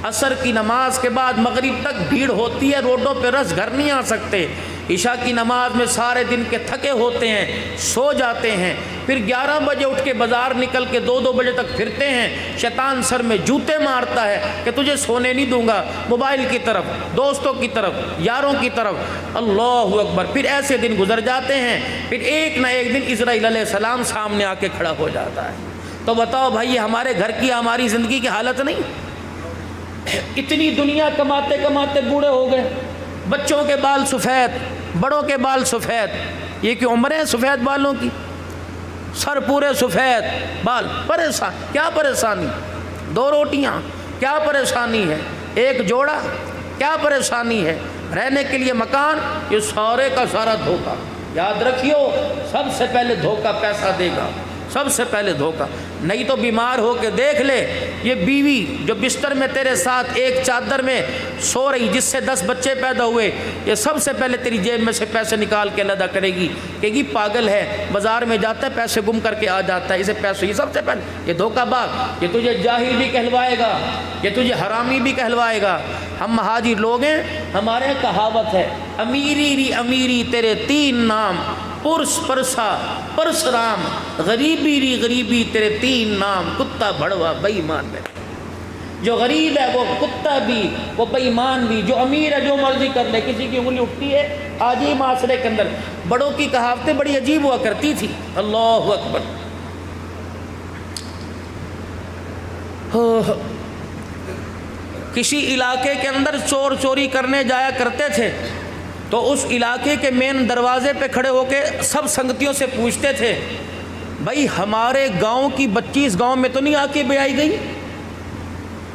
عصر کی نماز کے بعد مغرب تک بھیڑ ہوتی ہے، روڈوں پہ رس گھر نہیں آ سکتے، عشاء کی نماز میں سارے دن کے تھکے ہوتے ہیں، سو جاتے ہیں، پھر 11 بجے اٹھ کے بازار نکل کے 2 بجے تک پھرتے ہیں، شیطان سر میں جوتے مارتا ہے کہ تجھے سونے نہیں دوں گا، موبائل کی طرف، دوستوں کی طرف، یاروں کی طرف، اللہ اکبر۔ پھر ایسے دن گزر جاتے ہیں، پھر ایک نہ ایک دن اسرائیل علیہ السلام سامنے آ کے کھڑا ہو جاتا ہے۔ تو بتاؤ بھائی یہ ہمارے گھر کی ہماری زندگی کی حالت نہیں؟ اتنی دنیا کماتے کماتے بوڑھے ہو گئے، بچوں کے بال سفید، بڑوں کے بال سفید، یہ کہ عمریں سفید بالوں کی، سر پورے سفید بال، پریشان، کیا پریشانی؟ 2 روٹیاں کیا پریشانی ہے؟ 1 جوڑا کیا پریشانی ہے؟ رہنے کے لیے مکان، یہ سارے کا سارا دھوکہ۔ یاد رکھیو سب سے پہلے دھوکہ پیسہ دے گا، سب سے پہلے دھوکہ۔ نہیں تو بیمار ہو کے دیکھ لے، یہ بیوی جو بستر میں تیرے ساتھ ایک چادر میں سو رہی، جس سے 10 بچے پیدا ہوئے، یہ سب سے پہلے تیری جیب میں سے پیسے نکال کے علیحدہ کرے گی، کہ یہ پاگل ہے، بازار میں جاتا ہے پیسے گم کر کے آ جاتا ہے، اسے پیسے، یہ سب سے پہلے یہ دھوکہ باز، یہ تجھے جاہل بھی کہلوائے گا، یہ تجھے حرامی بھی کہلوائے گا۔ ہم مہاجر لوگ ہیں، ہمارے کہاوت ہے امیری ری امیری تیرے 3 نام، پرس پرسا پرسرام، غریبی ری غریبی تیرے 3 نام، کتا بھڑوا بے ایمان میں۔ جو غریب ہے وہ کتا بھی، وہ بے ایمان بھی، جو امیر ہے جو مرضی کر لے، کسی کی انگلی اٹھتی ہے آج ہی معاشرے کے اندر۔ بڑوں کی کہاوتیں بڑی عجیب ہوا کرتی تھی، اللہ اکبر۔ کسی علاقے کے اندر چور چوری کرنے جایا کرتے تھے تو اس علاقے کے مین دروازے پہ کھڑے ہو کے سب سنگتیوں سے پوچھتے تھے بھائی ہمارے گاؤں کی بچی اس گاؤں میں تو نہیں آ کے بیائی گئی؟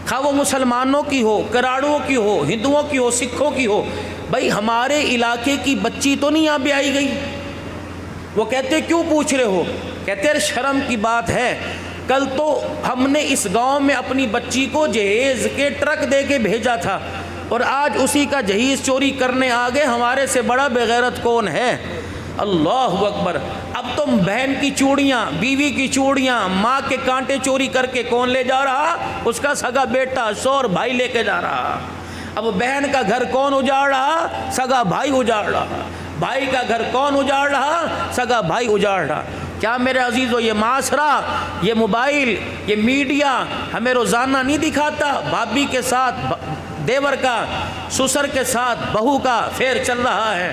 خواہ وہ مسلمانوں کی ہو، کراڑوں کی ہو، ہندوؤں کی ہو، سکھوں کی ہو، بھائی ہمارے علاقے کی بچی تو نہیں یہاں بیائی گئی؟ وہ کہتے کیوں پوچھ رہے ہو؟ کہتے ہیں شرم کی بات ہے، کل تو ہم نے اس گاؤں میں اپنی بچی کو جہیز کے ٹرک دے کے بھیجا تھا اور آج اسی کا جہیز چوری کرنے آ گئے، ہمارے سے بڑا بے غیرت کون ہے؟ اللہ اکبر۔ اب تم بہن کی چوڑیاں، بیوی کی چوڑیاں، ماں کے کانٹے چوری کر کے کون لے جا رہا؟ اس کا سگا بیٹا، شوہر، بھائی لے کے جا رہا۔ اب بہن کا گھر کون اجاڑ رہا؟ سگا بھائی اجاڑ رہا۔ بھائی کا گھر کون اجاڑ رہا؟ سگا بھائی اجاڑ رہا۔ کیا میرے عزیزو یہ معاشرہ، یہ موبائل، یہ میڈیا ہمیں روزانہ نہیں دکھاتا بھابھی کے ساتھ دیور کا، سسر کے ساتھ بہو کا فیر چل رہا ہے؟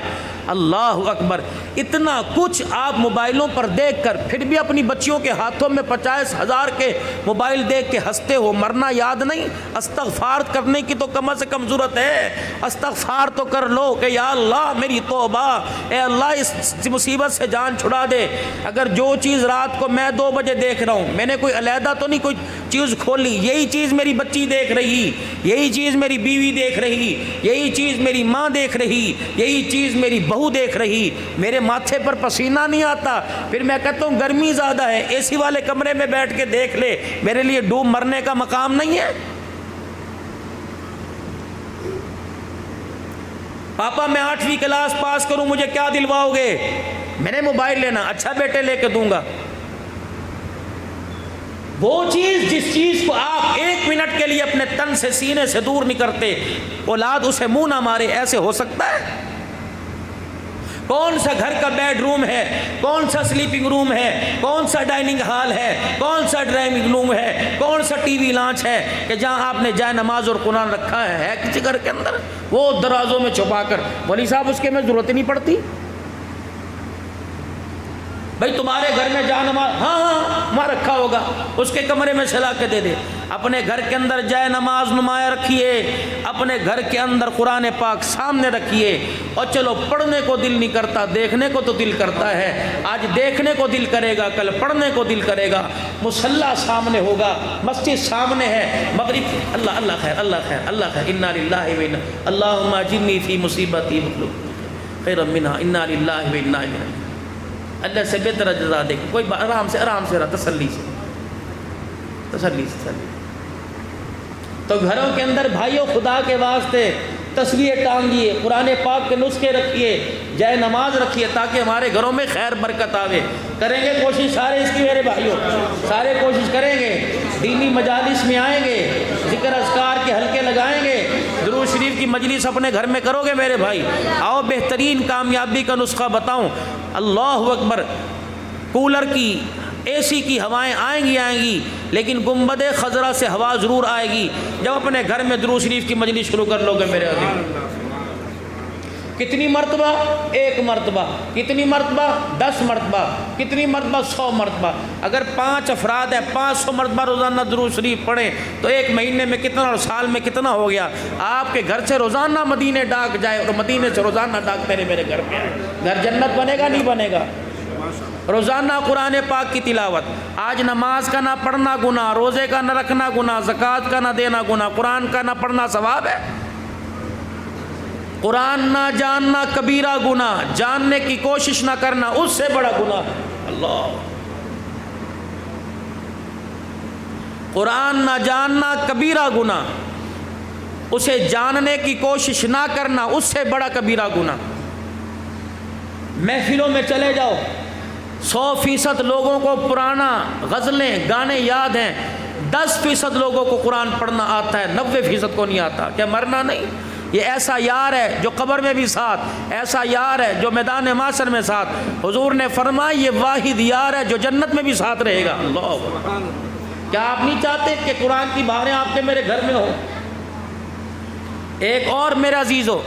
اللہ اکبر۔ اتنا کچھ آپ موبائلوں پر دیکھ کر پھر بھی اپنی بچیوں کے ہاتھوں میں 50,000 کے موبائل دیکھ کے ہنستے ہو، مرنا یاد نہیں؟ استغفار کرنے کی تو کم از کم ضرورت ہے، استغفار تو کر لو کہ یا اللہ میری توبہ، اے اللہ اس مصیبت سے جان چھڑا دے۔ اگر جو چیز رات کو میں 2 بجے دیکھ رہا ہوں، میں نے کوئی علیحدہ تو نہیں کوئی چیز کھولی، یہی چیز میری بچی دیکھ رہی، یہی چیز میری بیوی دیکھ رہی، یہی چیز میری ماں دیکھ رہی، یہی چیز میری بہو دیکھ رہی، میرے ماتھے پر پسینہ نہیں آتا، پھر میں کہتا ہوں گرمی زیادہ ہے، اے سی والے کمرے میں بیٹھ کے دیکھ لے، میرے لیے ڈوب مرنے کا مقام نہیں ہے؟ پاپا میں 8ویں کلاس پاس کروں مجھے کیا دلواؤ گے؟ میں نے موبائل لینا، اچھا بیٹے لے کے دوں گا۔ وہ چیز جس چیز کو آپ 1 منٹ کے لیے اپنے تن سے سینے سے دور نہیں کرتے، اولاد اسے منہ نہ مارے، ایسے ہو سکتا ہے؟ کون سا گھر کا بیڈ روم ہے، کون سا سلیپنگ روم ہے، کون سا ڈائننگ ہال ہے، کون سا ڈرائنگ روم ہے، کون سا ٹی وی لانچ ہے کہ جہاں آپ نے جائے نماز اور قرآن رکھا ہے کسی گھر کے اندر؟ وہ درازوں میں چھپا کر، ولی صاحب اس کے میں ضرورت ہی نہیں پڑتی۔ بھائی تمہارے گھر میں جائے نماز، ہاں وہاں رکھا ہوگا، اس کے کمرے میں چلا کے دے دے۔ اپنے گھر کے اندر جائے نماز نمایاں رکھیے، اپنے گھر کے اندر قرآن پاک سامنے رکھیے، اور چلو پڑھنے کو دل نہیں کرتا، دیکھنے کو تو دل کرتا ہے، آج دیکھنے کو دل کرے گا، کل پڑھنے کو دل کرے گا۔ مصلی سامنے ہوگا، مسجد سامنے ہے، مغرب، اللہ اللہ خیر، اللہ خیر، اللہ خیر، انا للہ و انا، اللہم اجرنی فی مصیبتی واخلف خیرا منہا، انا للہ و انا الیہ راجعون۔ اللہ سے بہتر جزا دے، کوئی آرام سے رہا، تسلی سے، تسلی سے۔ تو گھروں کے اندر بھائیوں خدا کے واسطے تصویریں ٹانگیے، قرآن پاک کے نسخے رکھیے، جائے نماز رکھیے، تاکہ ہمارے گھروں میں خیر برکت آوے۔ کریں گے کوشش سارے اس کی میرے بھائیوں، سارے کوشش کریں گے، دینی مجالس میں آئیں گے، ذکر اذکار کے حلقے لگائیں گے، درود شریف کی مجلس اپنے گھر میں کرو گے میرے بھائی۔ آؤ بہترین کامیابی کا نسخہ بتاؤں، اللہ اکبر۔ کولر کی، اے سی کی ہوائیں آئیں گی، لیکن گنبد خضرا سے ہوا ضرور آئے گی جب اپنے گھر میں درود شریف کی مجلس شروع کر لو گے میرے عزیز۔ کتنی مرتبہ؟ 1 مرتبہ، کتنی مرتبہ؟ 10 مرتبہ، کتنی مرتبہ؟ 100 مرتبہ۔ اگر 5 افراد ہیں، 500 مرتبہ روزانہ درود شریف پڑھیں تو 1 مہینے میں کتنا اور سال میں کتنا ہو گیا؟ آپ کے گھر سے روزانہ مدینے ڈاک جائے اور مدینے سے روزانہ ڈاک میرے گھر پہ آئے، گھر جنت بنے گا نہیں بنے گا؟ روزانہ قرآن پاک کی تلاوت۔ آج نماز کا نہ پڑھنا گناہ، روزے کا نہ رکھنا گناہ، زکوٰۃ کا نہ دینا گناہ، قرآن کا نہ پڑھنا ثواب ہے؟ قرآن نہ جاننا کبیرہ گناہ، جاننے کی کوشش نہ کرنا اس سے بڑا گناہ ہے۔ اللہ، قرآن نہ جاننا کبیرہ گناہ، اسے جاننے کی کوشش نہ کرنا اس سے بڑا کبیرہ گناہ۔ محفلوں میں چلے جاؤ، 100% لوگوں کو پرانا غزلیں گانے یاد ہیں، 10% لوگوں کو قرآن پڑھنا آتا ہے، 90% کو نہیں آتا۔ کیا مرنا نہیں؟ یہ ایسا یار ہے جو قبر میں بھی ساتھ، ایسا یار ہے جو میدان محشر میں ساتھ۔ حضور نے فرمایا یہ واحد یار ہے جو جنت میں بھی ساتھ رہے گا۔ اللہ، کیا آپ نہیں چاہتے کہ قرآن کی بہاریں آپ کے میرے گھر میں ہو؟ ایک اور میرے عزیزو،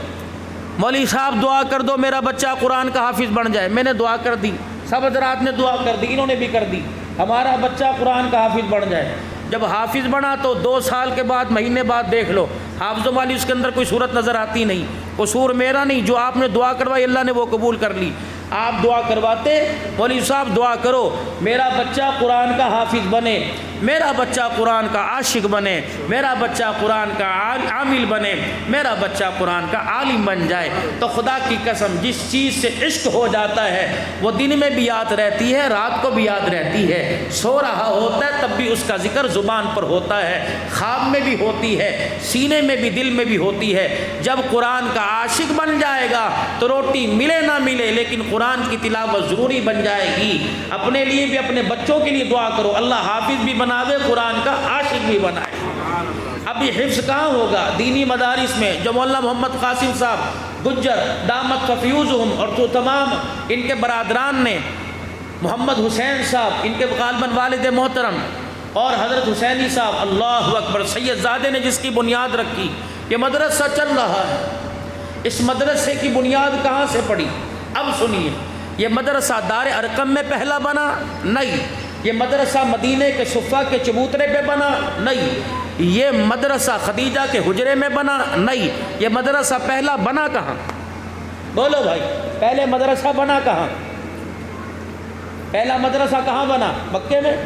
مولوی صاحب دعا کر دو میرا بچہ قرآن کا حافظ بن جائے۔ میں نے دعا کر دی، سب حضرات نے دعا کر دی، انہوں نے بھی کر دی، ہمارا بچہ قرآن کا حافظ بن جائے۔ جب حافظ بنا تو 2 سال کے بعد، مہینے بعد دیکھ لو حافظوں والی اس کے اندر کوئی صورت نظر آتی نہیں. قصور میرا نہیں، جو آپ نے دعا کروائی اللہ نے وہ قبول کر لی. آپ دعا کرواتے مولوی صاحب دعا کرو میرا بچہ قرآن کا حافظ بنے، میرا بچہ قرآن کا عاشق بنے، میرا بچہ قرآن کا عامل بنے، میرا بچہ قرآن کا عالم بن جائے. تو خدا کی قسم جس چیز سے عشق ہو جاتا ہے وہ دن میں بھی یاد رہتی ہے، رات کو بھی یاد رہتی ہے. سو رہا ہوتا ہے تب بھی اس کا ذکر زبان پر ہوتا ہے، خواب میں بھی ہوتی ہے، سینے میں بھی، دل میں بھی ہوتی ہے. جب قرآن کا عاشق بن جائے گا تو روٹی ملے نہ ملے لیکن قرآن کی تلاوت ضروری بن جائے گی. اپنے لیے بھی اپنے بچوں کے لیے دعا کرو اللہ حافظ بھی بناوے، قرآن کا عاشق بھی بنائے. ابھی حفظ کہاں ہوگا؟ دینی مدارس میں جو مولانا محمد قاسم صاحب گجر دامت ففیوزہم اور تو تمام ان کے برادران نے، محمد حسین صاحب ان کے غالباً والد محترم اور حضرت حسینی صاحب، اللہ اکبر، سید زادے نے جس کی بنیاد رکھی. یہ مدرسہ چل رہا ہے. اس مدرسے کی بنیاد کہاں سے پڑی؟ اب سنیے، یہ مدرسہ دار ارقم میں پہلا بنا نہیں، یہ مدرسہ مدینہ کے صفہ کے چبوترے پہ بنا نہیں، یہ مدرسہ خدیجہ کے حجرے میں بنا نہیں. یہ مدرسہ پہلا بنا کہاں؟ بولو بھائی، پہلے مدرسہ بنا کہاں؟ پہلا مدرسہ کہاں بنا؟ مکے میں.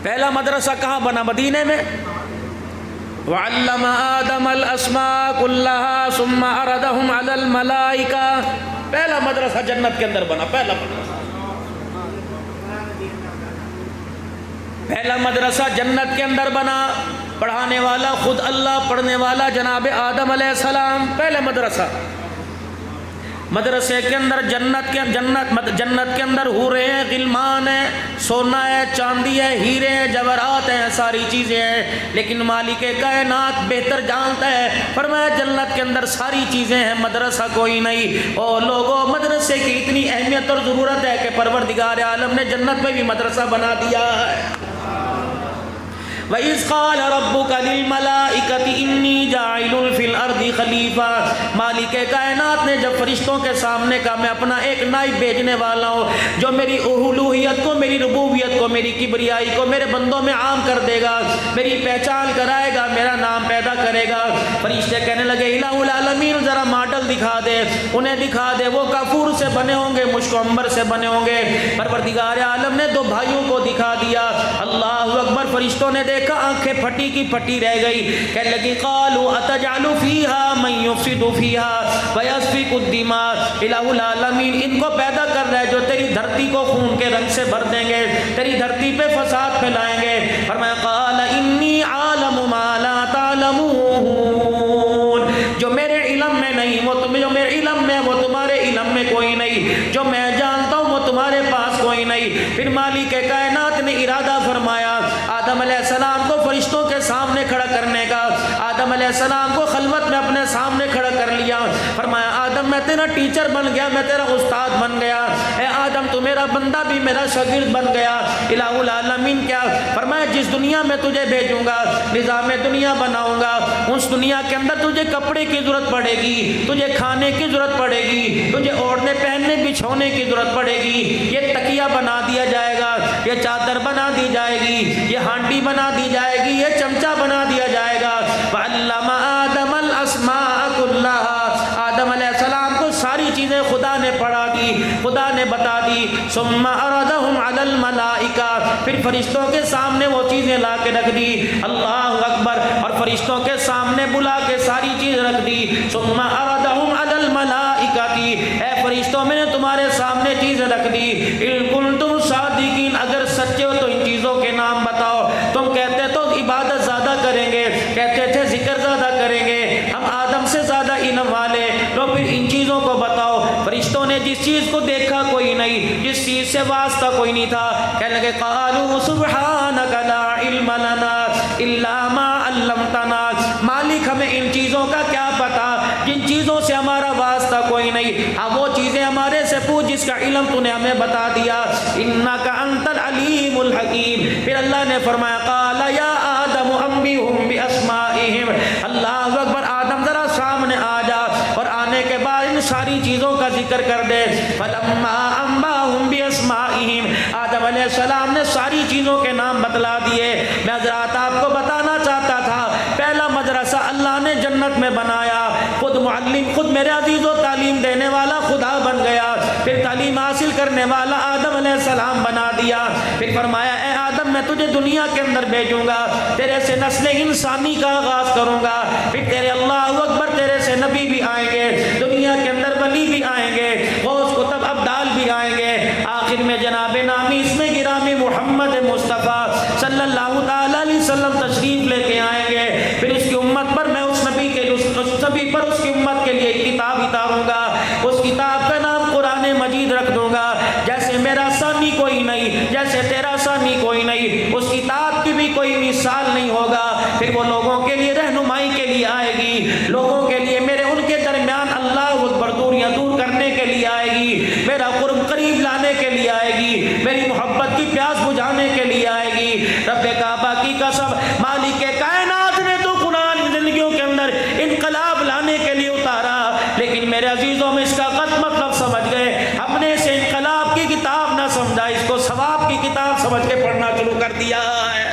پہلا مدرسہ کہاں بنا؟ مدینے میں. وَعَلَّمَ آدَمَ الْأَسْمَاءَ كُلَّهَا ثُمَّ عَرَضَهُمْ عَلَى الْمَلَائِكَةِ. پہلا مدرسہ جنت کے اندر بنا. پہلا مدرسہ جنت کے اندر بنا. پڑھانے والا خود اللہ، پڑھنے والا جناب آدم علیہ السلام. پہلے مدرسے کے اندر جنت کے اندر حوریں ہیں، غلمان ہیں، سونا ہے، چاندی ہے، ہیرے ہیں، جواہرات ہیں، ساری چیزیں ہیں. لیکن مالک کائنات بہتر جانتا ہے، فرمایا جنت کے اندر ساری چیزیں ہیں، مدرسہ کوئی نہیں. اور لوگوں مدرسے کی اتنی اہمیت اور ضرورت ہے کہ پروردگار عالم نے جنت میں بھی مدرسہ بنا دیا ہے. وَإِذْ قَالَ رَبُّكَ لِلْمَلَائِكَةِ إِنِّي جَاعِلٌ فِي الْأَرْضِ خَلِيفَةً. مالک کائنات نے جب فرشتوں کے سامنے کہا میں اپنا ایک نائب بھیجنے والا ہوں جو میری الوہیت کو، میری ربوبیت کو، میری کبریائی کو میرے بندوں میں عام کر دے گا، میری پہچان کرائے گا، میرا نام پیدا کرے گا. فرشتے کہنے لگے الہ العالمین ذرا ماڈل دکھا دے، انہیں دکھا دے. وہ کافور سے بنے ہوں گے، مشک و عنبر سے بنے ہوں گے. پروردگار عالم نے دو بھائیوں کو دکھا دیا. اللہ اکبر. فرشتوں نے دیکھا، آنکھیں پھٹی کی پھٹی رہ گئی. کہنے لگی قالوا اتجعل فیہا من یفسد فیہا ویسفک الدماء. الہ العالمین ان کو پیدا کر رہا ہے جو تیری دھرتی کو خون کے رنگ سے بھر دیں گے، تیری دھرتی پہ فساد پھیلائیں گے. فرمایا قال انی عالم ما لا تعلمون. جو میرے علم میں نہیں وہ تمہیں، جو میرے علم میں وہ تمہارے علم میں کوئی نہیں، جو میں جانتا ہوں وہ تمہارے پاس کوئی نہیں. پھر مالک کائنات نے ارادہ فرمایا آدم علیہ السلام کو فرشتوں کے سامنے کھڑا کرنے کا. آدم علیہ السلام کو خلوت میں اپنے سامنے کھڑا کر لیا. فرمایا آدم میں تیرا ٹیچر بن گیا، میں تیرا استاد بن گیا. اے آدم تو میرا بندہ بھی میرا شاگرد بن گیا. الہ العالمین کیا فرمایا جس دنیا میں تجھے بھیجوں گا، نظام دنیا بناؤں گا، اس دنیا کے اندر تجھے کپڑے کی ضرورت پڑے گی، تجھے کھانے کی ضرورت پڑے گی، تجھے اوڑھنے پہننے بچھونے کی ضرورت پڑے گی. یہ تکیہ بنا دیا جائے گا، یہ چادر بنا دی جائے گی، یہ ہانڈی بنا دی جائے گی، یہ چمچہ بنا دیا جائے گا. وَعَلَّمَ آدَمَ الْأَسْمَاءَ كُلَّهَا. آدم علیہ السلام کو ساری چیزیں خدا نے پڑھا دی، خدا نے بتا دی. ثُمَّ عَرَضَهُمْ عَلَى الْمَلَائِكَةِ. پھر فرشتوں کے سامنے وہ چیزیں لا کے رکھ دی. اللہ اکبر. اور فرشتوں کے سامنے بلا کے ساری چیز رکھ دی. ثُمَّ عَرَضَهُمْ عَلَى الْمَلَائِكَةِ. اے فرشتوں میں نے تمہارے سامنے چیزیں رکھ دی. اِن كُنتُمْ صَادِقِينَ. اگر سچے ہو تو ان چیزوں کے نام بتاؤ. تم کہتے تو عبادت زیادہ کریں گے، کہتے تھے ذکر زیادہ کریں گے، ہم آدم سے زیادہ علم والے، تو پھر ان چیزوں کو بتاؤ. فرشتوں نے جس چیز کو دیکھا کوئی نہیں، جس چیز سے واسطہ کوئی نہیں تھا، کہنے لگے قالوا سبحانک لا علم لنا الا ما علمتنا. مالک ہمیں ان چیزوں کا کیا پتا جن چیزوں سے ہمارا واسطہ کوئی نہیں، اب وہ چیزیں ہمارے سے پوچھ جس کا علم تو نے ہمیں بتا دیا. انک انت العلیم الحکیم. پھر اللہ نے فرمایا قال یا آدم انبئہم باسمائہم. اللہ اکبر. آدم ذرا سامنے آ جا اور آنے کے بعد ان ساری چیزوں کا ذکر کر دے. فلما انبأہم باسمائہم. آدم آدم علیہ السلام نے ساری چیزوں کے نام بتلا دیے. میں حضرات آپ کو بتانا چاہتا تھا پہلا مدرسہ اللہ نے جنت میں بنایا. خود معلم، خود میرے عزیزو تعلیم دینے والا خدا بن گیا. پھر تعلیم حاصل کرنے والا آدم علیہ السلام بنا دیا. پھر فرمایا اے آدم میں تجھے دنیا کے اندر بھیجوں گا، تیرے سے نسل انسانی کا آغاز کروں گا. پھر تیرے اللہ اکبر تیرے سے نبی بھی آئیں گے، دنیا کے اندر ولی بھی آئیں گے، غوث کتب ابدال بھی آئیں گے. آخر میں جناب نامی اس میں گرامی محمد مصطفیٰ صلی اللہ تعالی علیہ وسلم تشریف لے کے آئیں گے. پھر اس کی امت پر میں اس نبی کے سبھی پر اس کی امت کے لیے کتاب اتاروں گا. اس کتاب کا نام قرآن مجید رکھ دوں گا. جیسے میرا ثانی کوئی نہیں، جیسے تیرا ثانی کوئی نہیں، اس کتاب کی بھی کوئی مثال نہیں ہوگا. پھر وہ لوگوں کے لیے رہنمائی کے لیے آئے گی، لوگوں کے لیے میرے ان کے درمیان اللہ اکبر دوریاں دور کرنے کے لیے آئے گی، میرا قرب قریب لانے کے لیے آئے گی، میری محبت کی پیاس بجھانے کے لیے آئے گی. رب کعبہ کی قسم، مالک کائنات نے تو قرآن زندگیوں کے اندر انقلاب لانے کے لیے اتارا، لیکن میرے عزیزوں میں اس کا غلط مطلب سمجھ گئے. ہم نے اسے انقلاب کی کتاب نہ سمجھا، اس کو ثواب کی کتاب سمجھ کے پڑھنا شروع کر دیا ہے.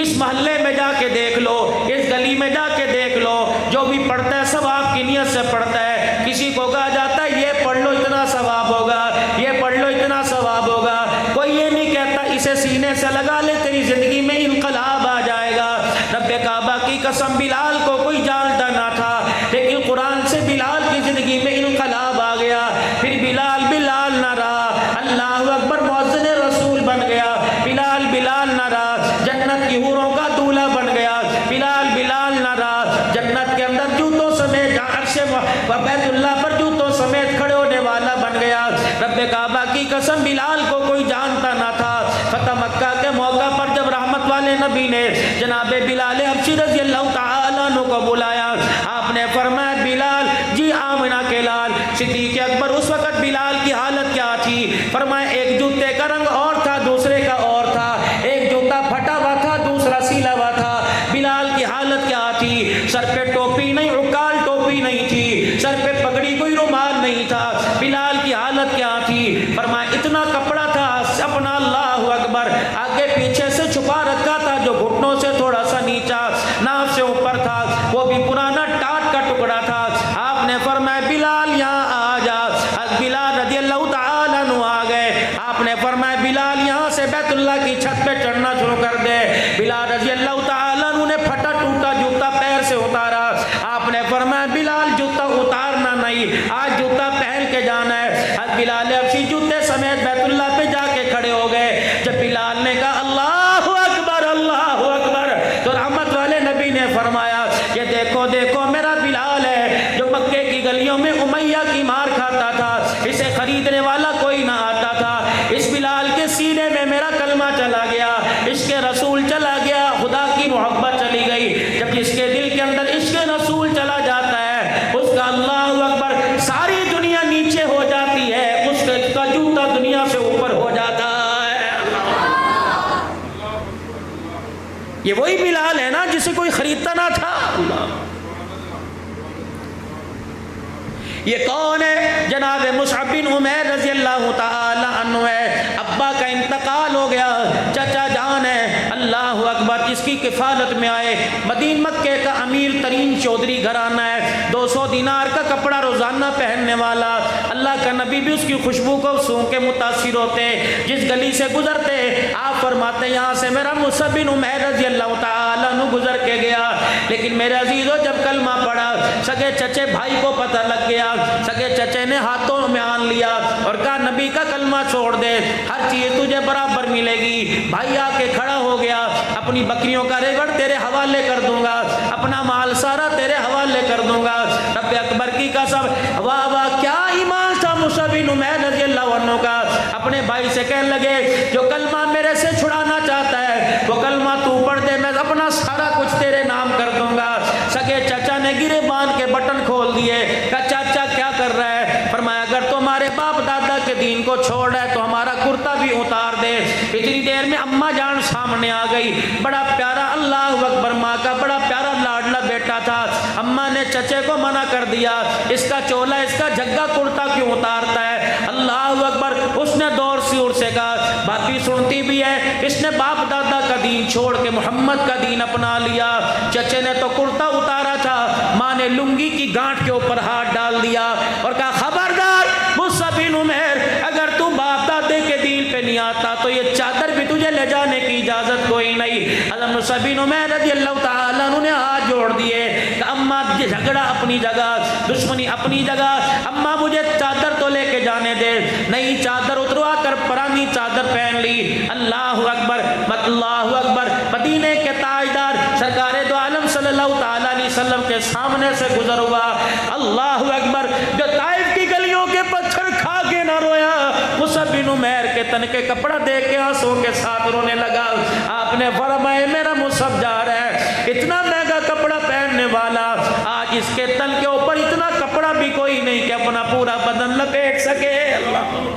اس محلے میں جا کے دیکھ لو، اس گلی میں جا کے دیکھ لو، جو بھی پڑھتا ہے ثواب کی نیت سے پڑھتا ہے. کسی کو کہا جاتا ہے یہ پڑھ لو اتنا ثواب ہوگا، یہ پڑھ لو اتنا ثواب ہوگا. کوئی یہ نہیں کہتا اسے سینے سے لگا لے تیری زندگی میں انقلاب آ جائے گا. رب کعبہ کی قسم بلال کو کوئی جانتا نہ تھا، لیکن قرآن سے بلال کی زندگی میں انقلاب آ گیا. پھر بلال بلال نہ رہا، اللہ اکبر مؤذن رسول بن گیا. بلال بلال نہ رہا، جنت کی حوروں کا دولہا بن گیا. بلال بلال نہ رہا، جنت کے اندر جوتوں سمیت عرش بیت اللہ پر جوتوں سمیت کھڑے ہونے والا بن گیا. رب کعبہ کی قسم بلال کو کوئی جانتا نہ تھا. فتح مکہ کے موقع پر جب رحمت والے نبی نے جناب بلال حبشی رضی اللہ تعالیٰ عنہ کو بلایا، آپ نے فرمایا بلال جی آمنہ کے لال. صدیق اکبر اس وقت بلال کی حالت کیا تھی؟ فرمایا ایک جوتے کا رنگ اور تھا، دوسرے کا اور تھا. ایک جوتا پھٹا ہوا تھا، دوسرا سیلا ہوا تھا. بلال کی حالت کیا تھی؟ سر پہ ٹوپی نہیں، عکال ٹوپی نہیں تھی، سر پہ پگڑی کوئی رومال نہیں تھا. بلال کی حالت کیا تھی؟ فرمایا اتنا کپڑا تھا اپنا اللہ اکبر آگے پیچھے سے چھپا رکھا تھا، جو گھٹنوں سے تھوڑا سا نیچا ناف سے اوپر تھا، وہ بھی پرانا ٹاٹ کا ٹکڑا تھا. آپ نے فرمایا بلال یہاں آ جا. بلال رضی اللہ تعالیٰ عنہ آ گئے. آپ نے فرمایا بلال یہاں سے بیت اللہ کی چھت پہ چڑھنا شروع کر دے. بلال رضی اللہ تعالیٰ عنہ نے پھٹا ٹوٹا جوتا پیر سے اتارا. آپ نے فرمایا بلال جوتا اتارنا نہیں، آج جوتا پہن کے جانا ہے. بلال حبشی جوتے سمیت بیت اللہ پہ جا کے کھڑے ہو گئے. جب بلال نے کہا اللہ اکبر اللہ اکبر، تو رحمت والے نبی نے فرمایا یہ دیکھو دیکھو میرا بلال ہے جو مکے کی گلیوں میں امیہ کی مار کھاتا تھا، اسے خریدنے والا کوئی نہ آتا تھا. اس بلال کے سینے میں میرا کلمہ چلا گیا، عشق رسول چلا گیا، خدا کی محبت چلی گئی. جب جس کے دل کے اندر عشق رسول چلا جاتا ہے اس کا اللہ اکبر ساری دنیا نیچے ہو جاتی ہے، اس کا جوتا دنیا سے اوپر ہو جاتا ہے. یہ وہی بلال ہے نا جسے کوئی خریدتا نہ تھا. یہ کون ہے؟ جناب مصعب بن عمیر رضی اللہ تعالی عنہ ہے. ابا کا انتقال ہو گیا، چچا جان ہے اللہ اکبر جس کی کفالت میں آئے. مدین مکے کا امیر ترین چودھری گھرانہ ہے، 200 دینار کا کپڑا روزانہ پہننے والا. اللہ کا نبی بھی اس کی خوشبو کو سونگھ کے متاثر ہوتے. جس گلی سے گزرتے آپ فرماتے یہاں سے میرا مصعب بن عمیر رضی اللہ تعالی عنہ گزر کے گیا. لیکن میرے عزیزو جب کلمہ پڑھا سگے چچے بھائی کو پتہ لگ گیا. سگے چچے نے ہاتھوں میں آن لیا اور کہا نبی کا کلمہ چھوڑ دے، ہر چیز تجھے برابر ملے گی. بھائی آ کے کھڑا ہو گیا، اپنی بکریوں کا ریوڑ تیرے حوالے کر دوں گا، اپنا مال سارا تیرے حوالے کر دوں گا. رب اکبر کی قسم واہ واہ کیا ایمان تھا مصعب بن عمیر رضی اللہ عنہ کا. اپنے بھائی سے کہنے لگے جو کلمہ میرے سے چھڑانا چاہتا ہے وہ کلمہ تو پڑھ دے، میں اپنا سارا کچھ تیرے نام کر دوں گا. سگے چچا نے گرے باندھ کے بٹن کھول دیے. کہا چاچا کیا کر رہا ہے؟ فرمایا اگر تمہارے باپ دادا کے دین کو چھوڑ رہا ہے تو ہمارا کرتا بھی اتار دے۔ اتنی دیر میں اماں جان سامنے آ گئی، بڑا پیارا، اللہ اکبر، ماں کا بڑا پیارا لاڈلا بیٹا تھا۔ اماں نے چچے کو منع کر دیا، اس کا چولا، اس کا جھگا کرتا کیوں اتارتا ہے؟ اللہ اکبر۔ اس نے دور سے کہا، باپی سنتی بھی ہے، اس نے باپ دادا کا دین چھوڑ کے محمد کا دین اپنا لیا۔ چچے نے تو کرتا اتارا تھا، ماں نے لنگی کی گانٹھ کے اوپر ہاتھ ڈال دیا اور کہا، خبردار مصعب بن عمیر، اگر تو باپ دادے کے دین پہ نہیں آتا تو یہ چادر بھی تجھے لے جانے کی اجازت کوئی نہیں۔ حضرت مصعب بن عمیر رضی اللہ تعالیٰ عنہ نے ہاتھ جوڑ دیے کہ اماں، جھگڑا اپنی جگہ، دشمنی اپنی جگہ، اماں مجھے چادر تو لے کے جانے دے۔ نئی چادر اتروا کر پرانی چادر پہن لی۔ اللہ اکبر، اللہ اکبر۔ مدینے کے تاجدار سرکار دو عالم صلی اللہ تعالیٰ علیہ وسلم کے سامنے سے گزر ہوا۔ اللہ اکبر۔ جو طائف کی گلیوں کے پتھر کھا کے نہ رویا، مصعب بن عمیر کے تن کے کپڑا دیکھ کے آنسوں کے ساتھ رونے لگا۔ آپ نے فرمایا، میرا مصعب جا رہا ہے، اتنا مہنگا کپڑا پہننے والا، آج اس کے تن کے اوپر اتنا کپڑا بھی کوئی نہیں کہ اپنا پورا بدن لپیٹ سکے۔ اللہ،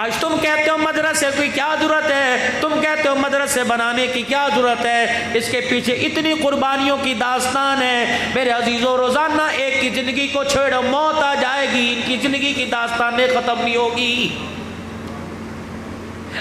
آج تم کہتے ہو مدرسے کی کیا ضرورت ہے، تم کہتے ہو مدرسے بنانے کی کیا ضرورت ہے، اس کے پیچھے اتنی قربانیوں کی داستان ہے۔ میرے عزیزوں، روزانہ ایک کی زندگی کو چھوڑو، موت آ جائے گی، ان کی زندگی کی داستانیں ختم نہیں ہوگی۔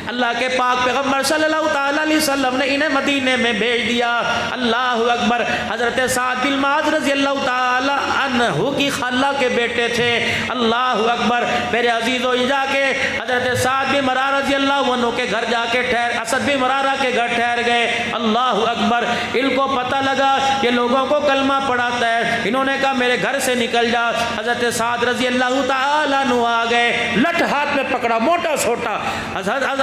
اللہ کے پاک پیغمبر صلی اللہ تعالیٰ علیہ وسلم نے انہیں مدینے میں بھیج دیا۔ اللہ اکبر۔ حضرت سعد بن معاذ رضی اللہ تعالیٰ عنہ کی خالہ کے بیٹے تھے۔ اللہ اکبر۔ میرے عزیزوں، جا کے حضرت سعد بن مرارہ رضی اللہ عنہ کے گھر جا کے اسد بن مرارہ کے گھر ٹھہر گئے۔ اللہ اکبر۔ ان کو پتہ لگا کہ لوگوں کو کلمہ پڑھاتا ہے، انہوں نے کہا میرے گھر سے نکل جا۔ حضرت سعد رضی اللہ تعالیٰ عنہ آ گئے، لٹ ہاتھ میں پکڑا، موٹا چھوٹا۔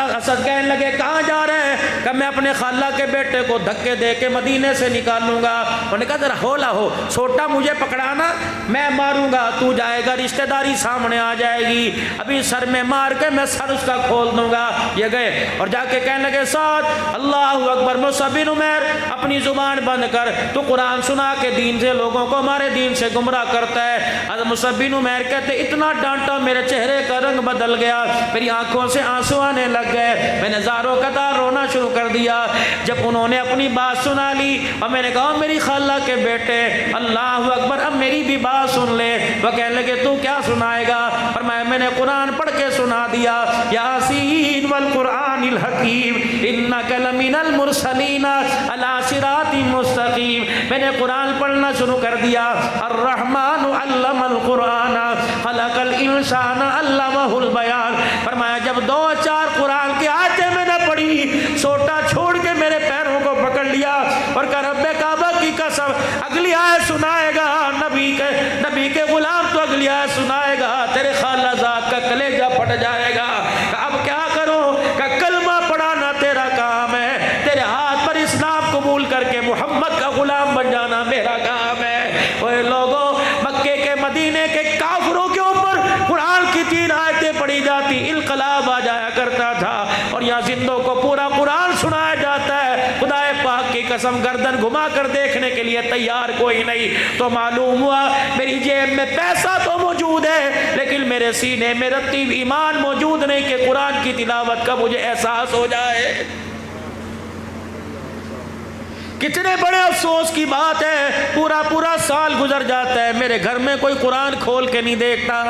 اسد کہنے لگے، کہاں جا رہے ہیں؟ کہ میں اپنے خالہ کے بیٹے کو دھکے دے کے مدینے سے نکالوں گا۔ انہوں نے کہا، ذرا ہولا ہو، چھوٹا مجھے پکڑانا، میں ماروں گا، تو جائے گا، رشتہ داری سامنے آ جائے گی، ابھی سر میں مار کے میں سر اس کا کھول دوں گا۔ یہ گئے اور جا کے کہنے لگے، سعد، اللہ اکبر، مصعب بن عمیر اپنی زبان بند کر، تو قرآن سنا کے دین سے لوگوں کو ہمارے دین سے گمراہ کرتا ہے۔ حضرت مصعب بن عمیر کہتے، اتنا ڈانٹا میرے چہرے کا رنگ بدل گیا، میری آنکھوں سے آنسو آنے لگ گئے، میں نے زاروں قطار رونا شروع کر دیا۔ جب انہوں نے اپنی بات سنا لی اور میں نے کہا، میری خالہ کے بیٹے، اللہ اکبر، اب میری بھی بات سن لے۔ وہ کہنے لگے، تو کیا سنائے گا؟ فرمایا، میں نے قرآن پڑھ کے سنا دیا، یاسین والقرآن الحکیم انک لمن المرسلین علی صراط مستقیم۔ میں نے قرآن پڑھنا شروع کر دیا، الرحمن علم القرآن خلق الانسان علمہ البیان۔ فرمایا، جب 2-4 قرآن کی آیتیں میں نے پڑھی، سوٹا چھوڑ کے میرے پیروں کو پکڑ لیا اور کہا، رب کعبہ کی قسم، اگلی آیت سنائے گا نبی کے غلام تو اگلی آیت سنائے گا، تیرے خالہ زاد کا کلیجہ پھٹ جائے گا۔ اب کیا کروں؟ کہ کلمہ پڑھانا تیرا کام ہے، تیرے ہاتھ پر اسلام قبول کر کے محمد کا غلام بن جانا میرا کام ہے۔ وہ لوگوں، مکے کے مدینے کے کافروں کے اوپر قرآن کی 3 آیتیں پڑھی جاتی، انقلاب آ جایا کرتا تھا، اور یہاں زندوں کو پورا قرآن سنایا جاتا ہے، خدا پاک کی قسم گردن گھما کر دیکھنے کے لیے تیار کوئی نہیں۔ تو معلوم ہوا میری جیب میں پیسہ تو موجود ہے، لیکن میرے سینے میں رتیب ایمان موجود نہیں کہ قرآن کی تلاوت کا مجھے احساس ہو جائے۔ کتنے بڑے افسوس کی بات ہے، پورا سال گزر جاتا ہے، میرے گھر میں کوئی قرآن کھول کے نہیں دیکھتا۔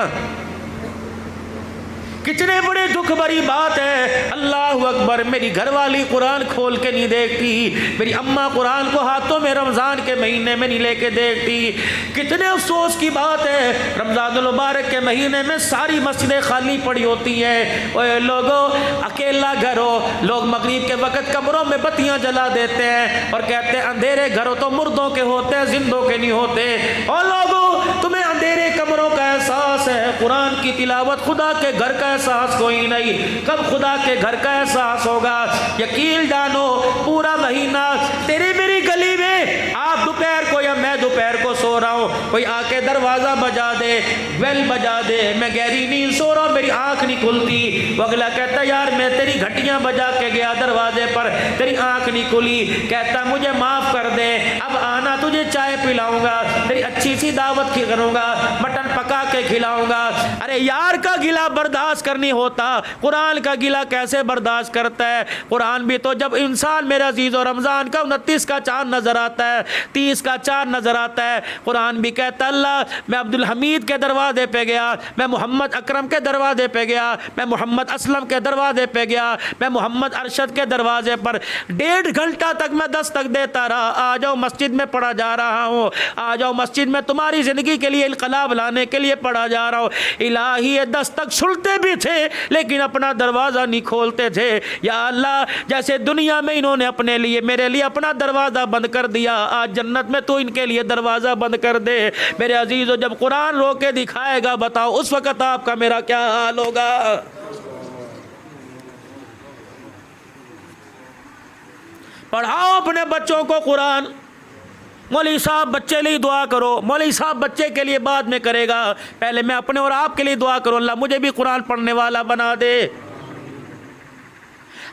کتنے بڑے دکھ بھری بات ہے، اللہ اکبر، میری گھر والی قرآن کھول کے نہیں دیکھتی، میری اماں قرآن کو ہاتھوں میں رمضان کے مہینے میں نہیں لے کے دیکھتی۔ کتنے افسوس کی بات ہے، رمضان المبارک کے مہینے میں ساری مسجدیں خالی پڑی ہوتی ہیں، اوے لوگوں، اکیلا گھر ہو، لوگ مغرب کے وقت قبروں میں بتیاں جلا دیتے ہیں اور کہتے ہیں اندھیرے گھر تو مردوں کے ہوتے ہیں، زندوں کے نہیں ہوتے۔ اور لوگوں، تمہیں اندھیرے کمروں کا احساس ہے، قرآن کی تلاوت، خدا کے گھر کا احساس کوئی نہیں۔ کب خدا کے گھر کا احساس ہوگا؟ یقین جانو، پورا مہینہ تیری میری گلی میں آپ دوپہر کو یا میں دوپہر کو سو رہا ہوں، کوئی آ کے دروازہ بجا دے، بیل بجا دے، میں گہری نیند سو رہا ہوں، میری آنکھ نہیں کھلتی، وہ اگلا کہتا یار میں تیری گھٹیاں بجا کے گیا دروازے پر، تیری آنکھ نہیں کھلی، کہتا مجھے معاف کر دے، اب آنا تجھے چائے پلاؤں گا، تیری اچھی سی دعوت کی کروں گا، مٹن پکا کے کھلاؤں گا۔ ارے یار کا گلہ برداشت کرنی ہوتا، قرآن کا گلہ کیسے برداشت کرتا ہے؟ قرآن بھی تو جب انسان میرے عزیز و رمضان کا 29 کا چاند نظر آتا ہے، 30 کا چاند نظر آتا ہے، قرآن بھی کہتا اللہ میں عبد الحمید کے دروازے پہ گیا، میں محمد اکرم کے دروازے پہ گیا، میں محمد اسلم کے دروازے پہ گیا، میں محمد ارشد کے دروازے پر 1.5 گھنٹہ تک میں دستک دیتا رہا، آ جاؤ مسجد میں پڑھا جا رہا ہوں، آ جاؤ مسجد میں تمہاری زندگی کے لیے انقلاب لانے کے لیے پڑھا جا رہا ہوں۔ الہی یہ دستک سنتے بھی تھے لیکن اپنا دروازہ نہیں کھولتے تھے۔ یا اللہ جیسے دنیا میں انہوں نے اپنے لیے میرے لیے اپنا دروازہ بند کر دیا، آج جنت میں تو ان کے لیے دروازہ بند کر دے۔ میرے عزیزو جب قرآن رو کے دکھائے گا بتاؤ اس وقت آپ کا میرا کیا حال ہوگا؟ پڑھاؤ اپنے بچوں کو قرآن۔ مولوی صاحب بچے لیے دعا کرو، مولوی صاحب بچے کے لیے بعد میں کرے گا، پہلے میں اپنے اور آپ کے لیے دعا کروں اللہ مجھے بھی قرآن پڑھنے والا بنا دے۔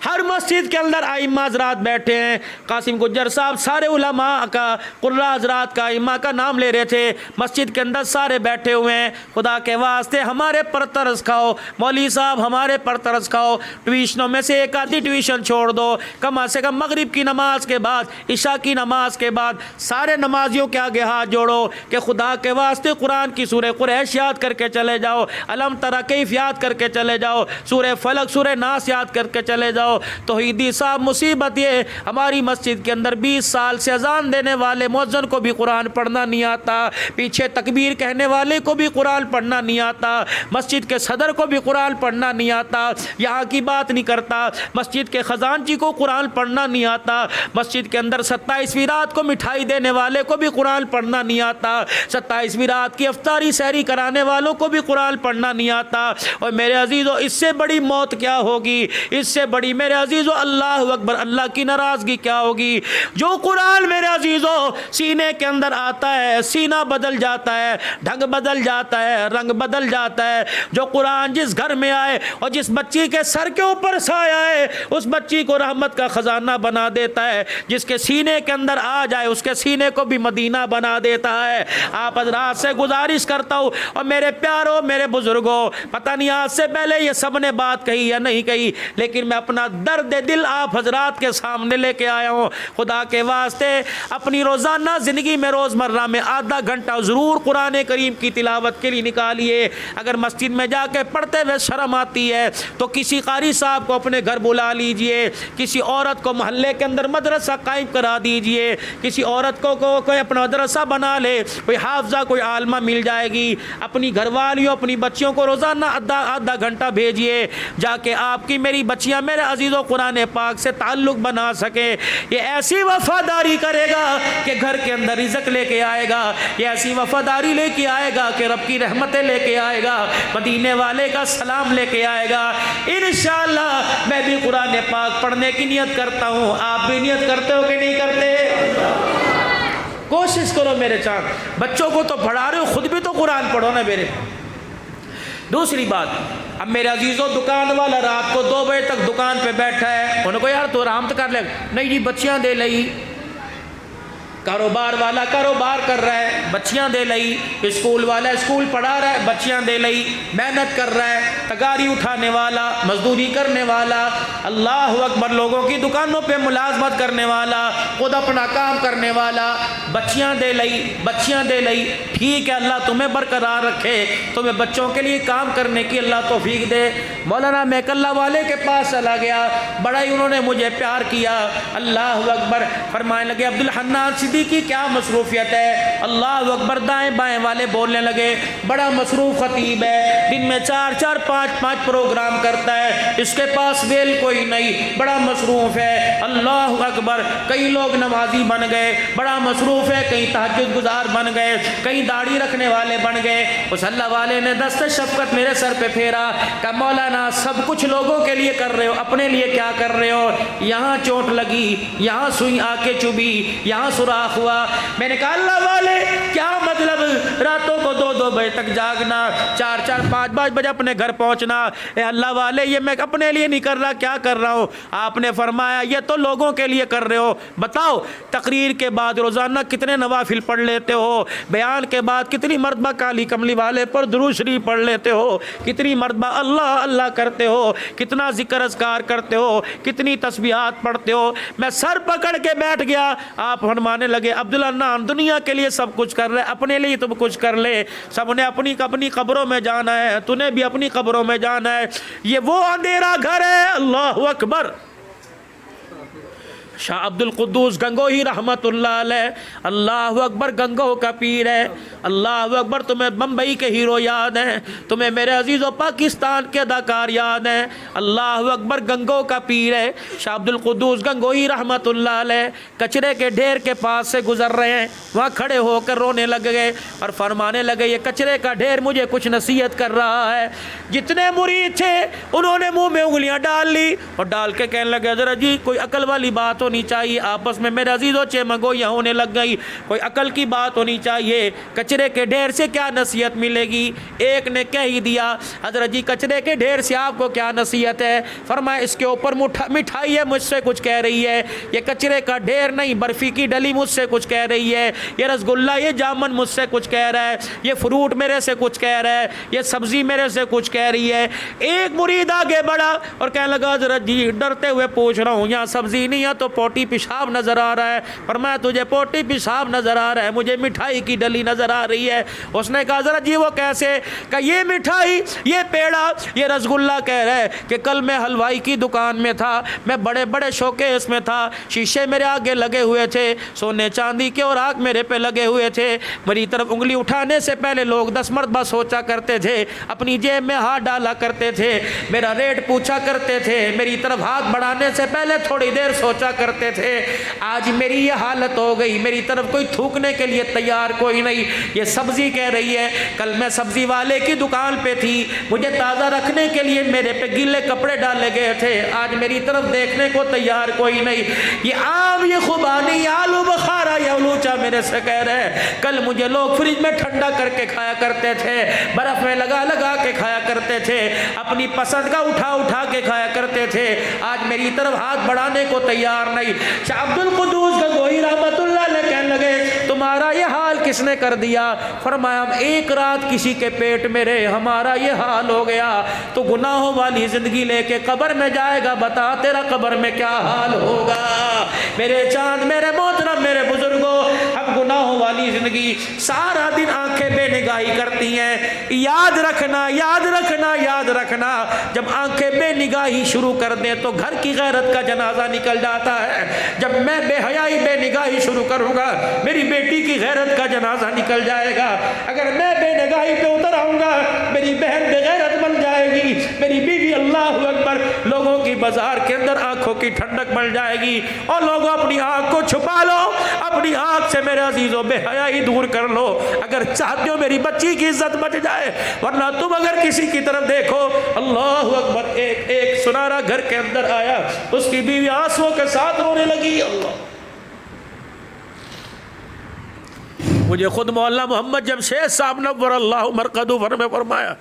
ہر مسجد کے اندر ائمہ حضرات بیٹھے ہیں، قاسم گجر صاحب سارے علماء کا قراء حضرات کا ائمہ کا نام لے رہے تھے، مسجد کے اندر سارے بیٹھے ہوئے ہیں، خدا کے واسطے ہمارے پر ترس کھاؤ، مولوی صاحب ہمارے پر ترس کھاؤ، ٹیوشنوں میں سے ایک آدھی ٹیوشن چھوڑ دو، کم سے کم مغرب کی نماز کے بعد عشاء کی نماز کے بعد سارے نمازیوں کے آگے ہاتھ جوڑو کہ خدا کے واسطے قرآن کی سورہ قریش یاد کر کے چلے جاؤ، الم تری کیف یاد کر کے چلے جاؤ، سورہ فلق سورہ ناس یاد کر کے چلے جاؤ۔ توحیدی صاحب مصیبت یہ ہماری مسجد کے اندر 20 سال سے اذان دینے والے مؤذن کو بھی قرآن پڑھنا نہیں آتا، پیچھے تکبیر کہنے والے کو بھی قرآن پڑھنا نہیں آتا، مسجد کے صدر کو بھی قرآن پڑھنا نہیں آتا، یہاں کی بات نہیں کرتا، مسجد کے خزانچی کو قرآن پڑھنا نہیں آتا، مسجد کے اندر 27ویں رات کو مٹھائی دینے والے کو بھی قرآن پڑھنا نہیں آتا، 27ویں رات کی افطاری سحری کرانے والوں کو بھی قرآن پڑھنا نہیں آتا۔ اور میرے عزیزو اس سے بڑی موت کیا ہوگی، اس سے بڑی میرے عزیزو اللہ اکبر اللہ کی ناراضگی کیا ہوگی؟ جو قرآن میرے عزیزو سینے کے اندر آتا ہے سینہ بدل جاتا ہے، ڈھنگ بدل جاتا ہے، رنگ بدل جاتا ہے۔ جو قرآن جس گھر میں آئے اور جس بچی کے سر کے اوپر سایہ ہے اس بچی کو رحمت کا خزانہ بنا دیتا ہے، جس کے سینے کے اندر آ جائے اس کے سینے کو بھی مدینہ بنا دیتا ہے۔ آپ حضرات سے گزارش کرتا ہوں اور میرے پیاروں میرے بزرگوں، پتہ نہیں آج سے پہلے یہ سب نے بات کہی یا نہیں کہی لیکن میں اپنا درد دل آپ حضرات کے سامنے لے کے آیا ہوں۔ خدا کے واسطے اپنی روزانہ زندگی میں روزمرہ میں آدھا گھنٹہ ضرور قرآن کریم کی تلاوت کے لیے نکالیے۔ اگر مسجد میں جا کے پڑھتے ہوئے شرم آتی ہے تو کسی قاری صاحب کو اپنے گھر بلا لیجئے، کسی عورت کو محلے کے اندر مدرسہ قائم کرا دیجئے، کسی عورت کو کوئی اپنا مدرسہ بنا لے، کوئی حافظہ کوئی عالمہ مل جائے گی، اپنی گھر والیوں اپنی بچیوں کو روزانہ آدھا گھنٹہ بھیجئے جا کے آپ کی میری بچیاں میرے عزیزوں قرآن پاک سے تعلق بنا سکے۔ یہ ایسی وفاداری کرے گا کہ گھر کے اندر رزق لے کے آئے گا، یہ ایسی وفاداری لے کے آئے گا کہ رب کی رحمتیں لے کے آئے گا، مدینے والے کا سلام لے کے آئے گا۔ انشاءاللہ میں بھی قرآن پاک پڑھنے کی نیت کرتا ہوں، آپ بھی نیت کرتے ہو کہ نہیں کرتے؟ کوشش کرو میرے چاند، بچوں کو تو پڑھا رہے ہو خود بھی تو قرآن پڑھو نا میرے۔ دوسری بات، اب میرے عزیزوں دکان والا رات کو 2 بجے تک دکان پہ بیٹھا ہے، انہوں کو یار تو آرام تو کر لے، نہیں جی بچیاں دے لئی، کاروبار والا کاروبار کر رہا ہے بچیاں دے لئی، اسکول والا اسکول پڑھا رہا ہے بچیاں دے لئی، محنت کر رہا ہے تگاری اٹھانے والا مزدوری کرنے والا، اللہ اکبر لوگوں کی دکانوں پہ ملازمت کرنے والا، خود اپنا کام کرنے والا، بچیاں دے لئی بچیاں دے لئی۔ ٹھیک ہے اللہ تمہیں برقرار رکھے، تمہیں بچوں کے لیے کام کرنے کی اللہ توفیق دے۔ مولانا میں کلہ والے کے پاس چلا گیا، بڑا ہی انہوں نے مجھے پیار کیا، اللہ اکبر، فرمانے لگے عبد الحنان کی کیا مصروفیت ہے، اللہ اکبر، دائیں بائیں والے بولنے لگے بڑا مصروف خطیب ہے، دن میں 4 5 پروگرام کرتا ہے، اس کے پاس ویل کوئی نہیں، بڑا مصروف ہے، اللہ اکبر، کئی لوگ نمازی بن گئے، بڑا مصروف ہے، کئی تہجد گزار بن گئے، کئی داڑھی رکھنے والے بن گئے۔ اس اللہ والے نے دست شفقت میرے سر پہ پھیرا کہ مولانا سب کچھ لوگوں کے لیے کر رہے ہو، اپنے لیے کیا کر رہے ہو؟ یہاں چوٹ لگی، یہاں سوئی آ کے چبھی، یہاں سراخ ہوا۔ میں نے کہا اللہ والے کیا مطلب راتوں کو 2 بجے تک جاگنا، 4 5 بجے اپنے گھر پہنچنا، اے اللہ والے یہ میں اپنے لیے نہیں کر رہا، کیا کر رہا ہوں؟ آپ نے فرمایا یہ تو لوگوں کے لیے کر رہے ہو، بتاؤ تقریر کے بعد روزانہ کتنے نوافل پڑھ لیتے ہو، بیان کے بعد کتنی مرتبہ کالی کملی والے پر درود شریف پڑھ لیتے ہو، کتنی مرتبہ اللہ اللہ کرتے ہو، کتنا ذکر اذکار کرتے ہو، کتنی تسبیحات پڑھتے ہو؟ میں سر پکڑ کے بیٹھ گیا۔ آپ فرمانے لگے عبداللہ نان دنیا کے لیے سب کچھ کر رہے، اپنے لیے تم کچھ کر لے، سب نے اپنی اپنی قبروں میں جانا ہے، تو نے بھی اپنی قبروں میں جانا ہے، یہ وہ اندھیرا گھر ہے۔ اللہ اکبر۔ شاہ عبد القدوس گنگوہی رحمت اللہ علیہ، اللہ اکبر، گنگو کا پیر ہے۔ اللہ اکبر۔ تمہیں بمبئی کے ہیرو یاد ہیں، تمہیں میرے عزیزوں پاکستان کے اداکار یاد ہیں۔ اللہ اکبر، گنگو کا پیر ہے شاہ عبد القدوس گنگوہی رحمت اللہ علیہ۔ کچرے کے ڈھیر کے پاس سے گزر رہے ہیں، وہاں کھڑے ہو کر رونے لگ گئے اور فرمانے لگے یہ کچرے کا ڈھیر مجھے کچھ نصیحت کر رہا ہے۔ جتنے مرید تھے انہوں نے منہ میں انگلیاں ڈال لی اور ڈال کے کہنے لگے حضرت جی کوئی عقل والی بات ہونی چاہیے، آپس میں میرے عزیزوں چیمگوئیاں ہونے لگ گئی، کوئی عقل کی بات ہونی چاہیے، کچرے کے ڈھیر سے کیا نصیحت ملے گی؟ ایک نے کہہ ہی دیا حضرت جی کچرے کے ڈھیر سے آپ کو کیا نصیحت ہے؟ فرمایا اس کے اوپر مٹھائی ہے، مجھ سے کچھ کہہ رہی ہے، یہ کچرے کا ڈھیر نہیں برفی کی ڈلی مجھ سے کچھ کہہ رہی ہے، یہ رسگلہ یہ جامن مجھ سے کچھ کہہ رہا ہے، یہ فروٹ میرے سے کچھ کہہ رہا ہے، یہ سبزی میرے سے کچھ کہہ رہی ہے۔ ایک مرید آگے بڑھا اور کہنے لگا حضرت جی ڈرتے ہوئے پوچھ رہا ہوں یہاں سبزی نہیں ہے تو پوٹی پیشاب نظر آ رہا ہے۔ فرمایا تجھے پوٹی پیشاب نظر آ رہا ہے، مجھے مٹھائی کی ڈلی نظر آ رہی ہے۔ اس نے کہا حضرت جی وہ کیسے؟ کہ یہ مٹھائی، یہ پیڑا، یہ رسگلہ کہہ رہا ہے کہ کل میں حلوائی کی دکان میں تھا، میں بڑے بڑے شوکیس میں تھا، شیشے میرے آگے لگے ہوئے تھے، سونے چاندی کے اور آگ میرے پہ لگے ہوئے تھے، میری طرف انگلی اٹھانے سے پہلے لوگ 10 مرتبہ سوچا کرتے تھے، اپنی جیب میں ہاتھ ڈالا کرتے تھے، میرا ریٹ پوچھا کرتے تھے، میری طرف ہاتھ بڑھانے سے پہلے تھوڑی دیر سوچا کرتے تھے۔ آج میری یہ حالت ہو گئی، میری طرف کوئی تھوکنے کے لیے تیار کوئی نہیں۔ یہ سبزی کہہ رہی ہے کل میں سبزی والے کی دکان پہ تھی، مجھے تازہ رکھنے کے لیے میرے پہ گیلے کپڑے ڈالے گئے تھے، آج میری طرف دیکھنے کو تیار کوئی نہیں۔ یہ آم، یہ خوبانی، آلو بخارا، یہ الوچا میرے سے کہہ رہے ہیں کل مجھے لوگ فریج میں ٹھنڈا کر کے کھایا کرتے تھے، برف میں لگا لگا کے کھایا کرتے تھے، اپنی پسند کا اٹھا اٹھا کے کھایا کرتے تھے، آج میری طرف ہاتھ بڑھانے کو تیار نہیں۔ شاہ عبد القدوس گنگوہی رحمت اللہ علیہ کہنے لگے تمہارا یہ حال کس نے کر دیا؟ فرمایا ایک رات کسی کے پیٹ میں رہے ہمارا یہ حال ہو گیا، تو گناہوں والی زندگی لے کے قبر میں جائے گا، بتا تیرا قبر میں کیا حال ہوگا؟ میرے چاند، میرے محترم، میرے بزرگوں، ہم گناہوں والی زندگی سارا دن آنکھیں بے نگاہی کرتی ہیں۔ یاد رکھنا، یاد رکھنا، یاد رکھنا، جب آنکھیں بے نگاہی شروع کر دیں تو گھر کی غیرت کا جنازہ نکل جاتا ہے۔ جب میں بے حیائی بے نگاہی شروع کروں گا میری بیٹی کی غیرت کا جنازہ نکل جائے گا، اگر میں بے نگاہی پہ اتر آؤں گا میری بہن بے غیرت بن جائے گی، میری بیوی اللہ اکبر لوگوں کی بازار کے اندر آنکھوں کی ٹھنڈک بن جائے گی۔ اور لوگوں اپنی آنکھ کو چھپا لو، اپنی آنکھ سے میرے عزیزوں بے حیائی دور کر لو اگر چاہتے ہو میری بچی کی عزت بچ جائے، ورنہ تم اگر کسی کی طرف دیکھو اللہ اکبر۔ ایک سنارا گھر کے اندر آیا، اس کی بیوی آنسوؤں کے ساتھ رونے لگی۔ اللہ، مجھے خود مولانا محمد جمشید صاحب نور اللہ مرقدہ میں فرمایا،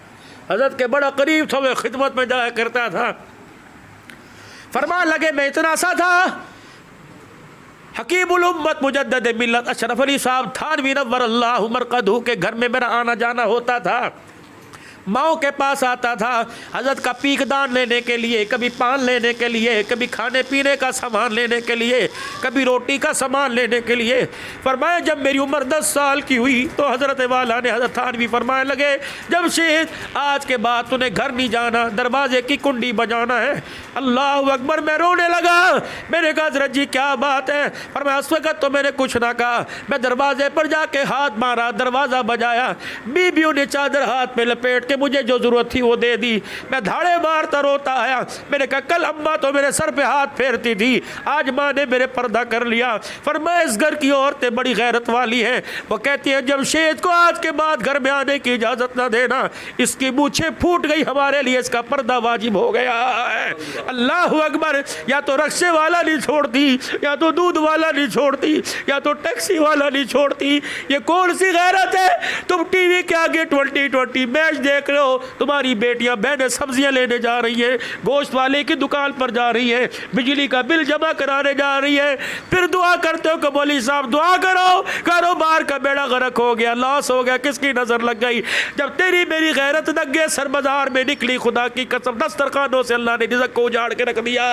حضرت کے بڑا قریب تھا، وہ خدمت میں جایا کرتا تھا، فرمان لگے میں اتنا سا تھا، حکیم الامت مجدد ملت اشرف علی صاحب تھانوی نور اللہ مرقدہ کے گھر میں میرا آنا جانا ہوتا تھا، ماؤں کے پاس آتا تھا حضرت کا پیک دان لینے کے لیے، کبھی پان لینے کے لیے، کبھی کھانے پینے کا سامان لینے کے لیے، کبھی روٹی کا سامان لینے کے لیے۔ فرمایا جب میری عمر 10 سال کی ہوئی تو حضرت والا نے، حضرت تھانوی فرمانے لگے جمشید آج کے بعد تو نے گھر نہیں جانا، دروازے کی کنڈی بجانا ہے۔ اللہ اکبر، میں رونے لگا، میں نے کہا حضرت جی کیا بات ہے؟ فرمایا اس وقت تو میں نے کچھ نہ کہا، میں دروازے پر جا کے ہاتھ مارا، دروازہ بجایا، بیویوں نے چادر ہاتھ میں لپیٹ کے مجھے جو ضرورت تھی وہ دے دی، میں دھاڑے مارتا روتا آیا، میں نے کہا کل اماں تو میرے سر پہ ہاتھ پھیرتی تھی، آج ماں نے میرے پردہ کر لیا۔ فرمایا اس گھر کی عورتیں بڑی غیرت والی ہیں، وہ کہتی ہیں جمشید کو آج کے بعد گھر میں آنے کی اجازت نہ دینا، اس کی مونچھیں پھوٹ گئی، ہمارے لیے اس کا پردہ واجب ہو گیا ہے۔ اللہ اکبر، یا تو رکشے والا نہیں چھوڑتی، یا تو دودھ والا نہیں چھوڑتی، یا تو ٹیکسی والا نہیں چھوڑتی، یہ کون سی غیرت ہے؟ تم ٹی وی کے آگے 2020 میچ دیکھ دیکھ رہے ہو تمہاری بیٹیاں بہنیں سبزیاں لینے جا رہی ہیں, گوشت والے کی دکان پر جا رہی ہیں, بجلی کا بل جمع کرانے جا رہی ہے, پھر دعا کرتے ہو کہ مولوی صاحب دعا کرو, کاروبار کا بیڑا غرق ہو گیا, لاس ہو گیا, کس کی نظر لگ گئی. جب تیری میری غیرت ننگے سر بازار میں نکلی, خدا کی قسم دسترخوانوں سے اللہ نے رزق کو اجاڑ کے رکھ دیا.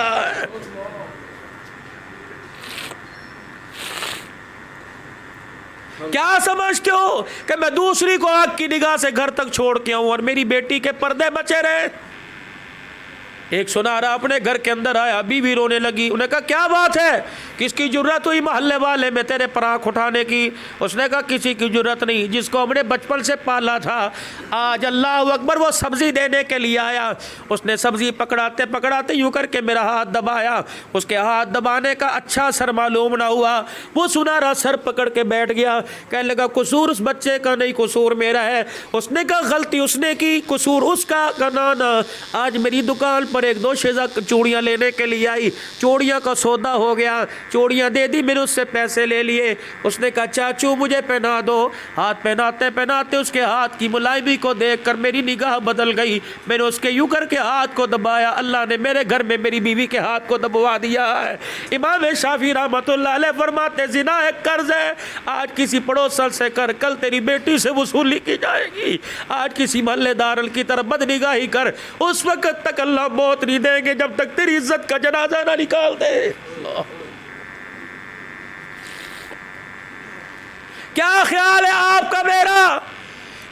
کیا سمجھتے ہو کہ میں دوسری کو آنکھ کی نگاہ سے گھر تک چھوڑ کے آؤں اور میری بیٹی کے پردے بچے رہے؟ ایک سنارا اپنے گھر کے اندر آیا, بیوی رونے لگی. انہیں کہا کیا بات ہے, کس کی جرت ہوئی محلے والے میں تیرے پر آنکھ اٹھانے کی؟ اس نے کہا کسی کی جرت نہیں, جس کو ہم نے بچپن سے پالا تھا آج اللہ اکبر وہ سبزی دینے کے لیے آیا. اس نے سبزی پکڑاتے پکڑاتے یوں کر کے میرا ہاتھ دبایا, اس کے ہاتھ دبانے کا اچھا اثر معلوم نہ ہوا. وہ سنارا سر پکڑ کے بیٹھ گیا, کہنے لگا قصور اس بچے کا نہیں, قصور میرا ہے. اس نے کہا غلطی اس نے کی, قصور اس کا نانا. آج میری دکان پر ایک دو شیزہ چوڑیاں لینے کے لیے آئی, چوڑیاں کا سودا ہو گیا, چوڑیاں دے دی, میں نے اس سے پیسے لے لیے. اس نے کہا چاچو مجھے پہنا دو. ہاتھ پہناتے پہناتے اس کے ہاتھ کی ملائمی کو دیکھ کر میری نگاہ بدل گئی. میں نے اس کے یوں کر کے ہاتھ کو دبایا, اللہ نے میرے گھر میں میری بیوی کے ہاتھ کو دبوا دیا ہے. امام شافعی رحمۃ اللہ علیہ فرماتے زنا ایک قرض ہے, آج کسی پڑوسن سے کر, کل تیری بیٹی سے وصولی کی جائے گی. آج کسی محلے دار کی طرف بد نگاہی کر, اس وقت تک اللہ موت نہیں دیں گے جب تک تیری عزت کا جنازہ نہ نکال دے. کیا خیال ہے آپ کا میرا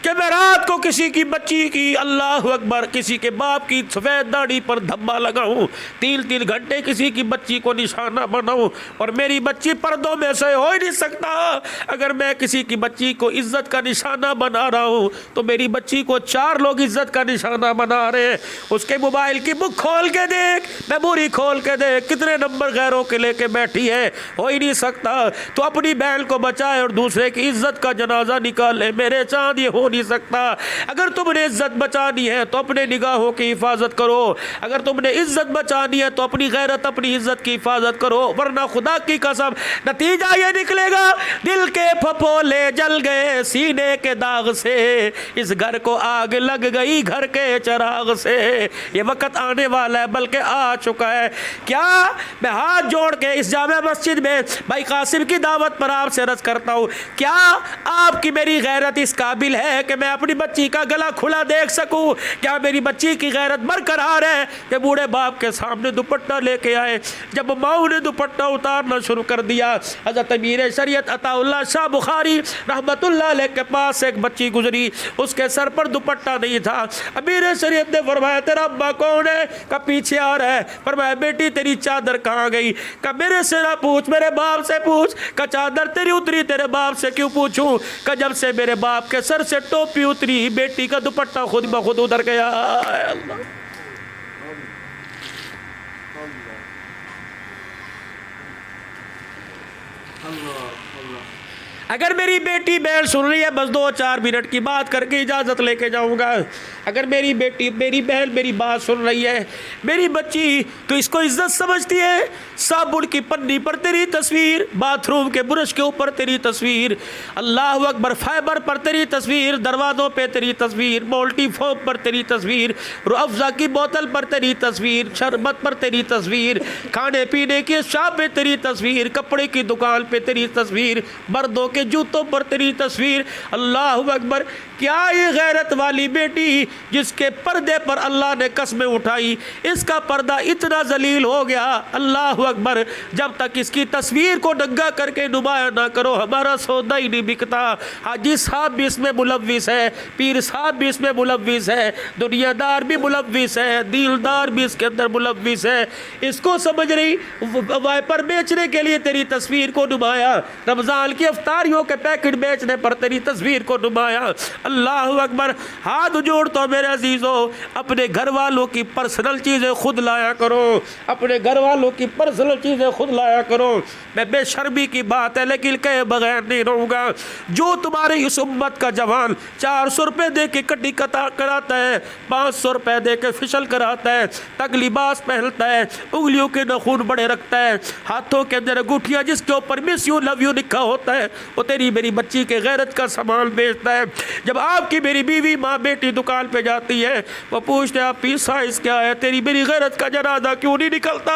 کہ میں رات کو کسی کی بچی کی, اللہ اکبر, کسی کے باپ کی سفید داڑھی پر دھبا لگاؤں, 3 گھنٹے کسی کی بچی کو نشانہ بناؤں, اور میری بچی پردوں میں سے ہو ہی نہیں سکتا. اگر میں کسی کی بچی کو عزت کا نشانہ بنا رہا ہوں تو میری بچی کو 4 لوگ عزت کا نشانہ بنا رہے ہیں. اس کے موبائل کی بک کھول کے دیکھ, میموری کھول کے دیکھ, کتنے نمبر غیروں کے لے کے بیٹھی ہے, ہو ہی نہیں سکتا. تو اپنی بہن کو بچائے اور دوسرے کی عزت کا جنازہ نکالے, میرے چاند یہ ہو نہیں سکتا. اگر تم نے عزت بچانی ہے تو اپنے نگاہوں کی حفاظت کرو, اگر تم نے عزت بچانی ہے تو اپنی غیرت اپنی عزت کی حفاظت کرو, ورنہ خدا کی قسم نتیجہ یہ نکلے گا دل کے پھپھولے جل گئے سینے کے داغ سے, اس گھر کو آگ لگ گئی گھر کے چراغ سے. یہ وقت آنے والا ہے بلکہ آ چکا ہے. کیا میں ہاتھ جوڑ کے اس جامع مسجد میں بھائی قاسم کی دعوت پر آپ سے عرض کرتا ہوں, کیا آپ کی میری غیرت اس قابل ہے کہ میں اپنی بچی کا گلا کھلا دیکھ سکوں؟ کیا میری بچی کی غیرت برقرار ہے کہ بوڑھے باپ کے سامنے دوپٹہ لے کے آئے؟ جب ماؤں نے دوپٹہ اتارنا شروع کر دیا, حضرت امیر شریعت عطا اللہ شاہ بخاری رحمت اللہ علیہ کے پاس ایک بچی گزری, اس کے سر پر دوپٹہ نہیں تھا. امیر شریعت نے فرمایا تیرا ابا کون ہے؟ کہ پیچھے آ رہا ہے. فرمایا بیٹی تیری چادر کہاں گئی؟ کہ میرے سے نہ پوچھ, میرے باپ سے پوچھ. کہ چادر تیری اتری تیرے باپ سے کیوں پوچھوں؟ کہ جب سے میرے باپ کے سر سے ٹوپی اتری بیٹی کا دوپٹہ خود بخود اتر گیا. اللہ اگر میری بیٹی بہن سن رہی ہے, بس 2-4 منٹ کی بات کر کے اجازت لے کے جاؤں گا. اگر میری بیٹی میری بہن میری بات سن رہی ہے, میری بچی تو اس کو عزت سمجھتی ہے, صابن کی پنی پر تیری تصویر, باتھ روم کے برش کے اوپر تیری تصویر, اللہ اکبر, فائبر پر تیری تصویر, دروازوں پہ تیری تصویر, مولٹی فوم پر تیری تصویر, روح افزا کی بوتل پر تیری تصویر, شربت پر تیری تصویر, کھانے پینے کی شاپ پہ تیری تصویر, کپڑے کی دکان پہ تیری تصویر, مردوں کے جوتوں پر تیری تصویر. اللہ اکبر. کیا یہ غیرت والی بیٹی جس کے پردے پر اللہ نے قسمیں اٹھائی, اس کا پردہ اتنا ذلیل ہو گیا, اللہ اکبر, جب تک اس کی تصویر کو ننگا کر کے نمایاں نہ کرو ہمارا سودا ہی نہیں بکتا. حاجی صاحب بھی اس میں ملوث ہے, پیر صاحب بھی اس میں ملوث ہے, دنیا دار بھی ملوث ہے, دیلدار بھی اس کے اندر ملوث ہے. اس کو سمجھ رہی وائپر بیچنے کے لیے تیری تصویر کو نمایاں, رمضان کی افطاریوں کے پیکٹ بیچنے پر تیری تصویر کو نمایاں. اللہ اکبر. ہاتھ جوڑ تو میرے عزیزو, اپنے گھر والوں کی پرسنل چیزیں خود لایا کرو, اپنے گھر والوں کی پرسنل چیزیں خود لایا کرو. میں بے شرمی کی بات ہے لیکن کہے بغیر نہیں رہوں گا. جو تمہاری اس امت کا جوان 400 روپے دے کے کٹی کراتا ہے, 500 روپے دے کے فشل کراتا ہے, تک لباس پہنتا ہے, انگلیوں کے ناخن بڑے رکھتا ہے, ہاتھوں کے اندر انگوٹھیاں جس کے اوپر مس یو لو یو لکھا ہوتا ہے وہ تیری میری بچی کے غیرت کا سامان بیچتا ہے. جب آپ کی میری بیوی ماں بیٹی دکان پہ جاتی ہے وہ پوچھتے آپ کی سائز کیا ہے, تیری میری غیرت کا جنازہ کیوں نہیں نکلتا.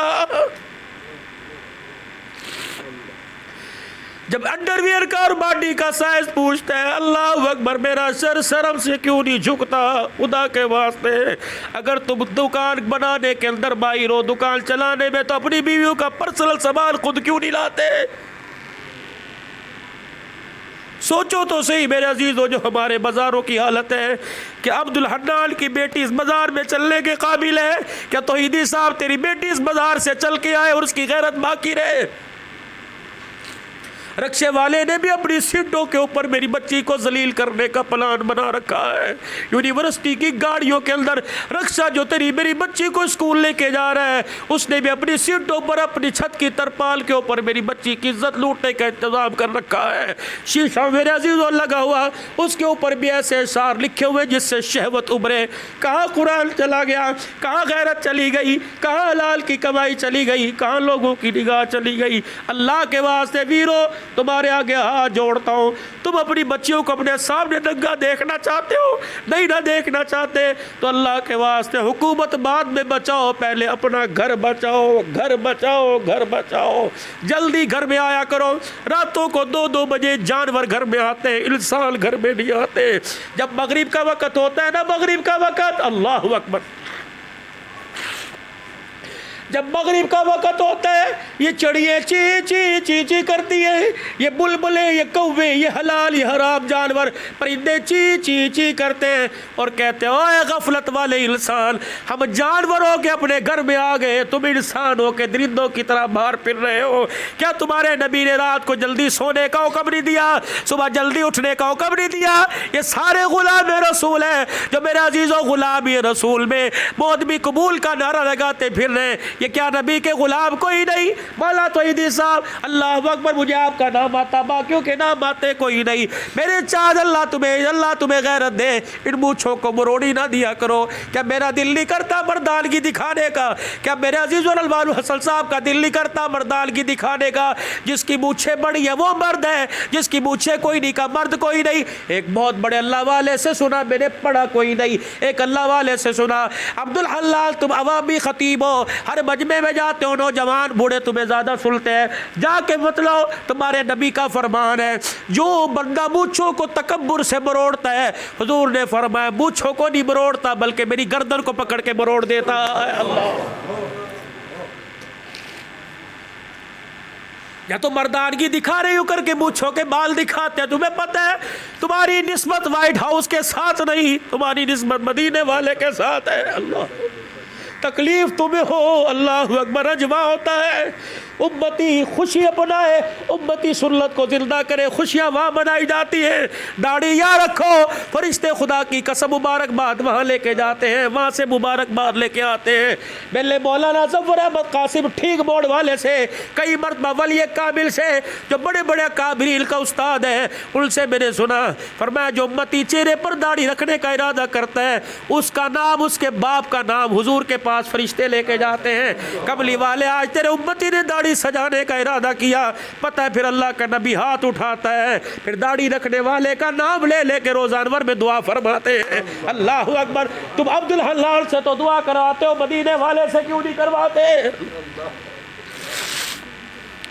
جب انڈر ویئر کا اور باڈی کا سائز پوچھتا ہے اللہ اکبر میرا سر شرم سے کیوں نہیں جھکتا. خدا کے واسطے اگر تم دکان بنانے کے اندر ماہر ہو, دکان چلانے میں, تو اپنی بیویوں کا پرسنل سامان خود کیوں نہیں لاتے. سوچو تو صحیح میرے عزیزو, جو ہمارے بازاروں کی حالت ہے کہ عبد الحنان کی بیٹی اس بازار میں چلنے کے قابل ہے کیا توحیدی صاحب تیری بیٹی اس بازار سے چل کے آئے اور اس کی غیرت باقی رہے. رکشے والے نے بھی اپنی سیٹوں کے اوپر میری بچی کو ذلیل کرنے کا پلان بنا رکھا ہے. یونیورسٹی کی گاڑیوں کے اندر رکشہ جو تیری میری بچی کو اسکول لے کے جا رہا ہے اس نے بھی اپنی سیٹوں پر اپنی چھت کی ترپال کے اوپر میری بچی کی عزت لوٹنے کا انتظام کر رکھا ہے. شیشہ میرے عزیزوں لگا ہوا, اس کے اوپر بھی ایسے اشعار لکھے ہوئے جس سے شہوت ابھرے. کہاں قرآن چلا گیا, کہاں غیرت چلی گئی, کہاں حلال کی کمائی چلی گئی, کہاں لوگوں کی نگاہ چلی گئی. اللہ کے واسطے ویرو تمہارے آگے ہاتھ جوڑتا ہوں, تم اپنی بچیوں کو اپنے سامنے ننگا دیکھنا چاہتے ہو, نہیں نہ دیکھنا چاہتے تو اللہ کے واسطے حکومت بعد میں بچاؤ, پہلے اپنا گھر بچاؤ, گھر بچاؤ, گھر بچاؤ. جلدی گھر میں آیا کرو. راتوں کو 2-2 بجے جانور گھر میں آتے ہیں, انسان گھر میں نہیں آتے. جب مغرب کا وقت ہوتا ہے نا, مغرب کا وقت, اللہ اکبر, جب مغرب کا وقت ہوتا ہے یہ چڑیے چی چی چی چی کرتی ہے, یہ بلبلیں, یہ کوے, یہ حلال یہ حرام جانور پرندے چی چی چی کرتے ہیں اور کہتے ہیں اوے غفلت والے انسان, ہم جانور ہو کے اپنے گھر میں آ گئے, تم انسان ہو کے درندوں کی طرح باہر پھر رہے ہو. کیا تمہارے نبی نے رات کو جلدی سونے کا حکم نہیں دیا, صبح جلدی اٹھنے کا حکم نہیں دیا. یہ سارے غلام رسول ہیں جو میرے عزیزوں غلام رسول میں موت بھی قبول کا نعرہ لگاتے پھر رہے. یہ کیا نبی کے غلام کوئی نہیں؟ مولا توحیدی صاحب اللہ اکبر, مجھے آپ کا نام آتا, باقیوں کے نام آتے کوئی نہیں. میرے چاند اللہ تمہیں غیرت دے, ان مونچھوں کو مروڑی نہ دیا کرو. کیا میرا دل نہیں کرتا مردانگی دکھانے کا؟ کیا میرے عزیز الرحمان حسن صاحب کا دل نہیں کرتا مردانگی دکھانے کا؟ جس کی مونچھیں بڑی ہے وہ مرد ہے, جس کی مونچھیں کوئی نہیں کا مرد کوئی نہیں. ایک بہت بڑے اللہ والے سے سنا, میں نے پڑھا کوئی نہیں, ایک اللہ والے سے سنا, عبد الحلال تم عوامی خطیب ہو, ہر مجمع میں جاتے ہو, نوجوان بوڑھے تمہیں زیادہ سنتے ہیں, جا کے بتلاؤ تمہارے نبی کا فرمان ہے جو بندہ مونچھوں کو تکبر سے مروڑتا ہے, حضور نے فرمایا مونچھوں کو نہیں مروڑتا بلکہ میری گردن کو پکڑ کے مروڑ دیتا ہے. اللہ, یا تو مردانگی دکھا رہے ہو کر کے مونچھوں کے بال دکھاتے ہیں. تمہیں پتہ ہے تمہاری نسبت وائٹ ہاؤس کے ساتھ نہیں, تمہاری نسبت مدینے والے کے ساتھ ہے. اللہ, تکلیف تمہیں ہو, اللہ اکبر, اجماع ہوتا ہے امتی خوشی اپنائے, امتی سنت کو زندہ کرے, خوشیاں وہاں منائی جاتی ہیں. داڑھی یا رکھو, فرشتے خدا کی قسم مبارکباد وہاں لے کے جاتے ہیں, وہاں سے مبارکباد لے کے آتے ہیں. میرے مولانا ظفر احمد قاسم ٹھیک موڑ والے سے, کئی مرتبہ ولی کامل سے جو بڑے بڑے کابرین کا استاد ہے, ان سے میں نے سنا, فرمایا جو امتی چہرے پر داڑھی رکھنے کا ارادہ کرتا ہے اس کا نام, اس کے باپ کا نام حضور کے پاس فرشتے لے کے جاتے ہیں. کملی والے آج تیرے امتی نے داڑھی سجانے کا ارادہ کیا, پتہ ہے پھر اللہ کا نبی ہاتھ اٹھاتا ہے, پھر داڑھی رکھنے والے کا نام لے لے کے روزہ انور میں دعا فرماتے ہیں. اللہ اکبر, تم عبد الحلال سے تو دعا کرواتے ہو, مدینے والے سے کیوں نہیں کرواتے؟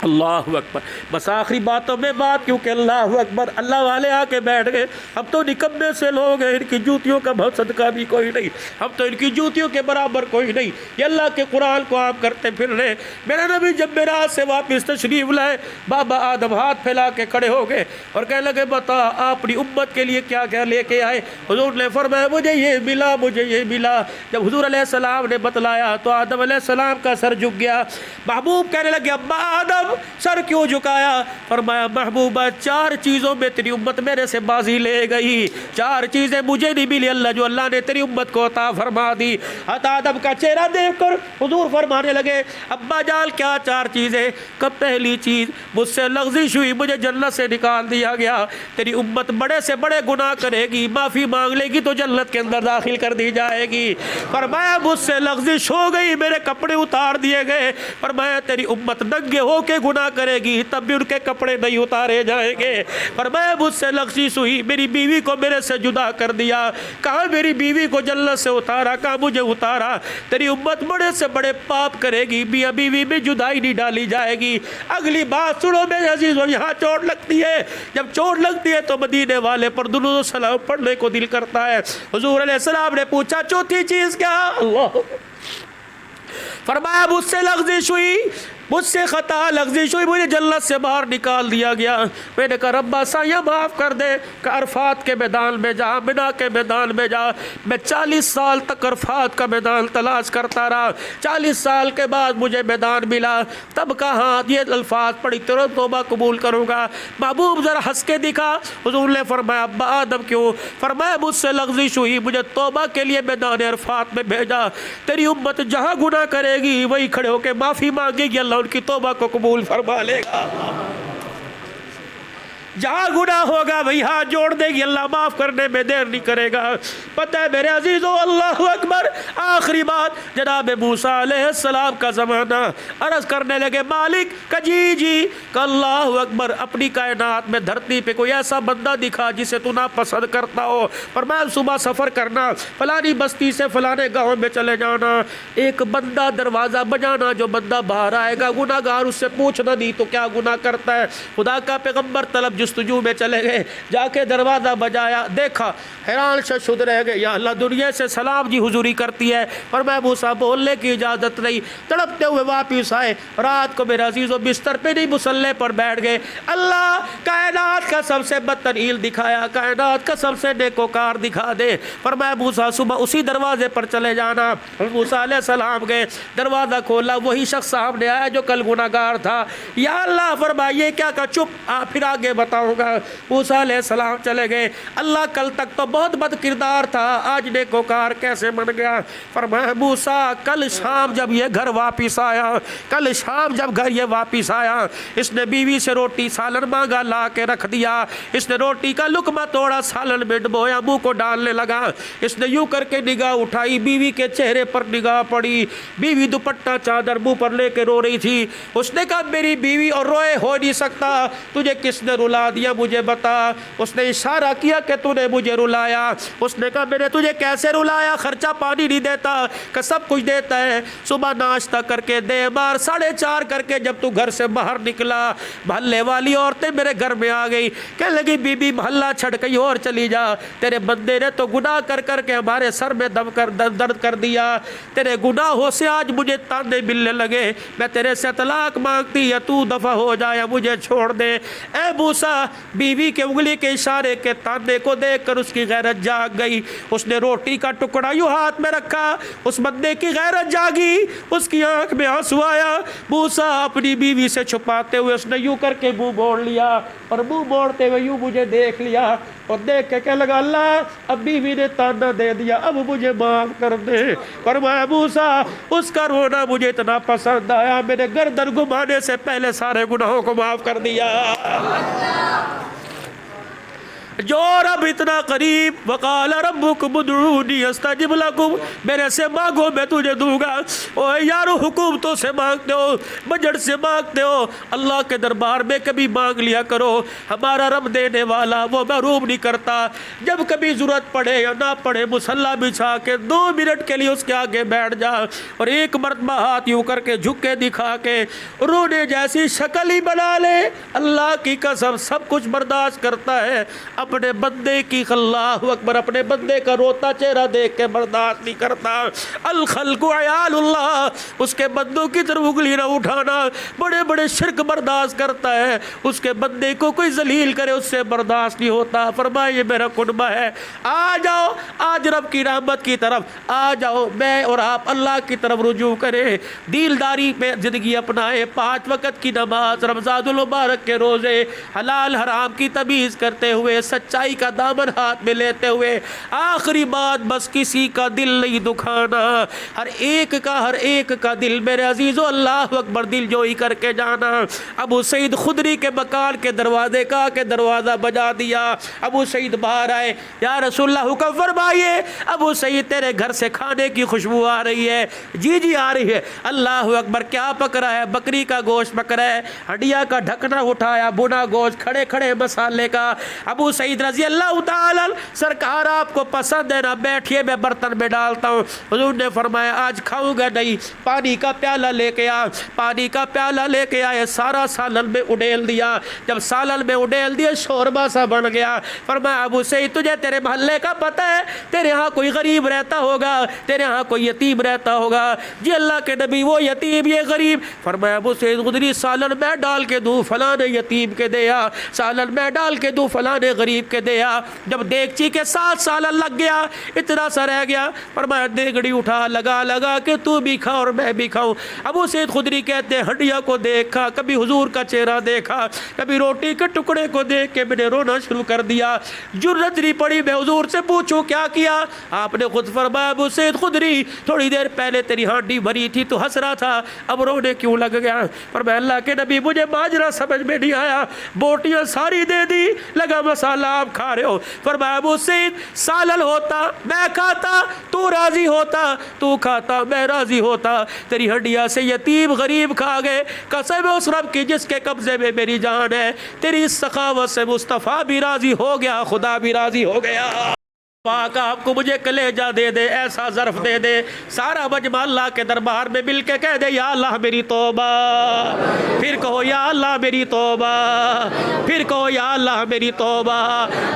اللہ اکبر. بس آخری باتوں میں بات, کیونکہ اللہ اکبر اللہ والے آ کے بیٹھ گئے. ہم تو نکمے سے لوگ ہیں, ان کی جوتیوں کا بہت صدقہ بھی کوئی نہیں, ہم تو ان کی جوتیوں کے برابر کوئی نہیں. یہ اللہ کے قرآن کو آپ کرتے پھر رہے. میرا نبی جب میراث سے واپس تشریف لائے, بابا آدم ہاتھ پھیلا کے کھڑے ہو گئے اور کہنے لگے بتا آپ اپنی امت کے لیے کیا کیا لے کے آئے؟ حضور نے فرمایا مجھے یہ ملا, مجھے یہ ملا. جب حضور علیہ السلام نے بتلایا تو آدم علیہ السلام کا سر جھک گیا. محبوب کہنے لگے ابا آدم سر کیوں جھکایا؟ فرمایا محبوبہ 4 چیزوں میں تیری امت میرے سے بازی لے گئی, 4 چیزیں مجھے نہیں ملی, اللہ جو اللہ نے تیری امت کو عطا فرما دی. حضرت آدم کا چہرہ دیکھ کر حضور فرمانے لگے ابا جان کیا 4 چیزیں؟ کب پہلی چیز مجھ سے لغزش ہوئی, مجھے جنت سے نکال دیا گیا. تیری امت بڑے سے بڑے گناہ کرے گی, معافی مانگ لے گی تو جنت کے اندر داخل کر دی جائے گی. فرمایا مجھ سے لغزش ہو گئی, میرے کپڑے اتار دیے گئے. فرمایا تیری امت ننگے ہو کے گناہ کرے گی تب بھی ان کے کپڑے نہیں اتارے جائیں گے۔ فرمایا مجھ سے لغزش ہوئی، میری بیوی کو میرے سے جدا کر دیا، کہاں میری بیوی کو جنت سے اتارا، کہاں مجھے اتارا۔ تیری امت بڑے سے بڑے پاپ کرے گی، میاں بیوی میں جدائی نہیں ڈالی جائے گی۔ اگلی بات سنو میرے عزیزو، یہاں چوٹ لگتی ہے، جب چوٹ لگتی ہے تو مدینے والے پر درود و سلام پڑھنے کو دل کرتا ہے۔ حضور علیہ السلام نے پوچھا چوتھی چیز کیا؟ اللہ، فرمایا مجھ سے لغزش ہوئی، مجھ سے خطا لغزش ہوئی، مجھے جنت سے باہر نکال دیا گیا۔ میں نے کہا رب سایہ معاف کر دے، کہ عرفات کے میدان میں جا، منا کے میدان میں جا۔ میں 40 سال تک عرفات کا میدان تلاش کرتا رہا، 40 سال کے بعد مجھے میدان ملا، تب کہاں یہ الفاظ پڑھی تیرا توبہ قبول کروں گا۔ محبوب ذرا ہنس کے دکھا۔ حضور نے فرمایا ابا آدم کیوں؟ فرمایا مجھ سے لغزش ہوئی، مجھے توبہ کے لیے میدان عرفات میں بھیجا۔ تیری امت جہاں گناہ کرے گی وہی کھڑے ہو کے معافی مانگے گی، اللہ ان کی توبہ کو قبول فرما لے گا۔ جہاں گناہ ہوگا وہی ہاتھ جوڑ دے گی، اللہ معاف کرنے میں دیر نہیں کرے گا۔ پتہ ہے میرے عزیزو، اللہ اکبر۔ آخری بات، جناب موسیٰ علیہ السلام کا زمانہ، عرض کرنے لگے مالک کہ جی کہ اللہ اکبر، اپنی کائنات میں دھرتی پہ کوئی ایسا بندہ دکھا جسے تو ناپسند کرتا ہو۔ فرمایا صبح سفر کرنا، فلانی بستی سے فلانے گاؤں میں چلے جانا، ایک بندہ دروازہ بجانا، جو بندہ باہر آئے گا گناہ گار اس سے پوچھنا نہیں تو کیا گناہ کرتا ہے۔ خدا کا پیغمبر طلب جستجو میں چلے گئے، جا کے دروازہ بجایا، دیکھا، حیران شد رہ گئے، یا اللہ دنیا سے سلام جی حضوری کرتی ہے، اور میں موسیٰ بولنے کی اجازت نہیں۔ تڑپتے ہوئے واپس آئے، رات کو میرے عزیزو بستر پہ نہیں مصلے پر بیٹھ گئے۔ اللہ کائنات کا سب سے بدترین دکھایا، کائنات کا سب سے نیکوکار دکھا دے۔ فرمایا موسیٰ صبح اسی دروازے پر چلے جانا۔ موسیٰ علیہ السلام گئے، دروازہ کھولا، وہی شخص سامنے آیا جو کل گناہگار تھا۔ یا اللہ فرمائیے کیا کہا، چپ، پھر آگے بتاؤں گا۔ موسیٰ علیہ السلام چلے گئے، اللہ کل تک تو بہت بد کردار تھا، آج نیکوکار کیسے بن گیا؟ فرمایا موسیٰ کل شام جب یہ گھر واپس آیا، کل شام جب گھر یہ واپس آیا، اس نے بیوی سے روٹی سالن مانگا، لا کے رکھ دیا۔ اس نے روٹی کا لقمہ توڑا، سالن میں ڈبویا، منہ کو ڈالنے لگا۔ اس نے یوں کر کے نگاہ اٹھائی، بیوی کے چہرے پر نگاہ پڑی، بیوی دوپٹہ چادر منہ پر لے کے رو رہی تھی۔ اس نے کہا میری بیوی اور روئے ہو نہیں سکتا، تجھے کس نے رلا دیا مجھے بتا۔ اس نے اشارہ کیا کہ تو نے مجھے رلایا۔ اس نے کہا میں نے تجھے کیسے رلایا؟ خرچہ پانی نہیں دیتا کہ سب کچھ دیتا ہے، صبح ناشتہ کر کے دے، بار 4:30 کر کے جب تو گھر سے باہر نکلا، محلے والی عورتیں میرے گھر میں آ گئی، کہنے لگی بی بی محلہ چھڑ کہیں اور چلی جا، تیرے بندے نے تو گناہ کر کر کے ہمارے سر میں درد کر دیا، تیرے گناہوں سے آج مجھے تانے ملنے لگے، میں تیرے سے طلاق مانگتی یا تو دفع ہو جائے یا مجھے چھوڑ دے۔ اے موسیٰ، بیوی کے انگلی کے اشارے کے تانے کو دیکھ کر اس کی غیرت جاگ گئی۔ اس نے روٹی کا ٹکڑا یوں ہاتھ میں رکھا، اس بندے کی غیرت جاگی، اس کی آنکھ میں آنسو آیا۔ موسیٰ اپنی بیوی سے چھپاتے ہوئے اس نے یوں کر کے منہ موڑ لیا، اور منہ موڑتے ہوئے یوں مجھے دیکھ لیا، اور دیکھ کے کہنے لگا اللہ اب بیوی نے تانا دے دیا، اب مجھے معاف کر دے۔ فرمایا موسیٰ اس کا رونا مجھے اتنا پسند آیا، میں نے گردن گھمانے سے پہلے سارے گناہوں کو معاف کر دیا۔ جو رب اتنا قریب، وقال ربکم ادعونی استجب لکم، میرے سے مانگو میں تجھے دوں گا۔ او یارو حکومتوں سے مانگتے ہو، بجٹ سے مانگتے ہو، اللہ کے دربار میں کبھی مانگ لیا کرو۔ ہمارا رب دینے والا، وہ محروم نہیں کرتا۔ جب کبھی ضرورت پڑے یا نہ پڑے، مصلی بچھا کے 2 منٹ کے لیے اس کے آگے بیٹھ جا، اور ایک مرتبہ ہاتھ یوں کر کے جھک کے دکھا کے رونے جیسی شکل ہی بنا لے۔ اللہ کی قسم سب کچھ برداشت کرتا ہے، اپنے بندے کی، اللہ اکبر، اپنے بندے کا روتا چہرہ دیکھ کے برداشت نہیں کرتا۔ الخلق عیال اللہ، اس کے بندوں کی طرف انگلی نہ اٹھانا، بڑے بڑے شرک برداشت کرتا ہے، اس کے بندے کو کوئی ذلیل کرے اس سے برداشت نہیں ہوتا۔ فرمایا یہ میرا قربہ ہے، آ جاؤ آج رب کی رحمت کی طرف آ جاؤ، میں اور آپ اللہ کی طرف رجوع کریں، دینداری پہ زندگی اپنائیں، 5 وقت کی نماز، رمضان المبارک کے روزے، حلال حرام کی تمیز کرتے ہوئے، سچائی کا دامن ہاتھ میں لیتے ہوئے آخری بات بس کسی کا دل نہیں دکھانا، ہر ایک کا دل میرے عزیزو اللہ اکبر دل جوئی کر کے جانا۔ ابو سعید خدری کے مکان کے دروازے کا کے دروازہ بجا دیا، ابو سعید باہر آئے، یا رسول اللہ حکم فرمائیے۔ ابو سعید تیرے گھر سے کھانے کی خوشبو آ رہی ہے۔ جی آ رہی ہے۔ اللہ اکبر، کیا پک رہا ہے؟ بکری کا گوشت پک رہا ہے۔ ہڈیا کا ڈھکنا اٹھایا، بنا گوشت، کھڑے کھڑے مسالے کا۔ ابو سعید رضی اللہ تعالی، سرکار آپ کو پسند ہے نا، بیٹھیے میں برتن میں ڈالتا ہوں۔ حضور نے فرمایا آج کھاؤں گا نہیں، پانی کا پیالہ لے کے آ۔ پانی کا پیالہ لے کے آئے، سارا سالن میں اڈیل دیا۔ جب سالن میں اڈیل دیا شوربا سا بن گیا۔ فرمایا ابو سعید تجھے تیرے محلے کا پتہ ہے؟ تیرے ہاں کوئی غریب رہتا ہوگا، تیرے ہاں کوئی یتیم رہتا ہوگا؟ جی اللہ کے نبی وہ یتیم یہ غریب۔ فرمایا ابو سعید خدری سالن میں ڈال کے دوں فلاں یتیم کے دیا، سالن میں ڈال کے دوں فلاں غریب کے دیا۔ جب دیگچی کے ساتھ سالن لگ گیا، اتنا سا رہ گیا، فرمایا دیگڑی اٹھا لگا کہ تو بھی کھا اور میں بھی کھاؤں۔ ابو سعید خدری کہتے ہیں ہڈیا کو دیکھا، کبھی حضور کا چہرہ دیکھا، کبھی روٹی کے ٹکڑے کو دیکھ کے میں نے رونا شروع کر دیا۔ جرأت نہیں پڑی میں حضور سے پوچھوں کیا کیا؟ آپ نے خود فرمایا ابو سعید خدری تھوڑی دیر پہلے تیری ہانڈی بھری تھی تو ہنس رہا تھا، اب رونے کیوں لگ گیا؟ فرمایا اللہ کے نبی مجھے ماجرا سمجھ میں نہیں آیا، بوٹیاں ساری دے دی، لگا مسالہ آپ کھا رہے ہو۔ فرمایا ابو سعید سالن ہوتا میں کھاتا تو راضی ہوتا، تو کھاتا میں راضی ہوتا، تیری ہڈیا سے یتیم غریب کھا گئے۔ قسم اس رب کی جس کے قبضے میں میری جان ہے، تیری اس سخاوت سے مصطفیٰ بھی راضی ہو گیا، خدا بھی راضی ہو گیا۔ پاک آپ کو مجھے کلیجہ دے دے، ایسا ظرف دے دے، سارا مجمع اللہ کے دربار میں مل کے کہہ دے یا اللہ میری توبہ، پھر کہو یا اللہ میری توبہ، پھر کہو یا اللہ میری توبہ۔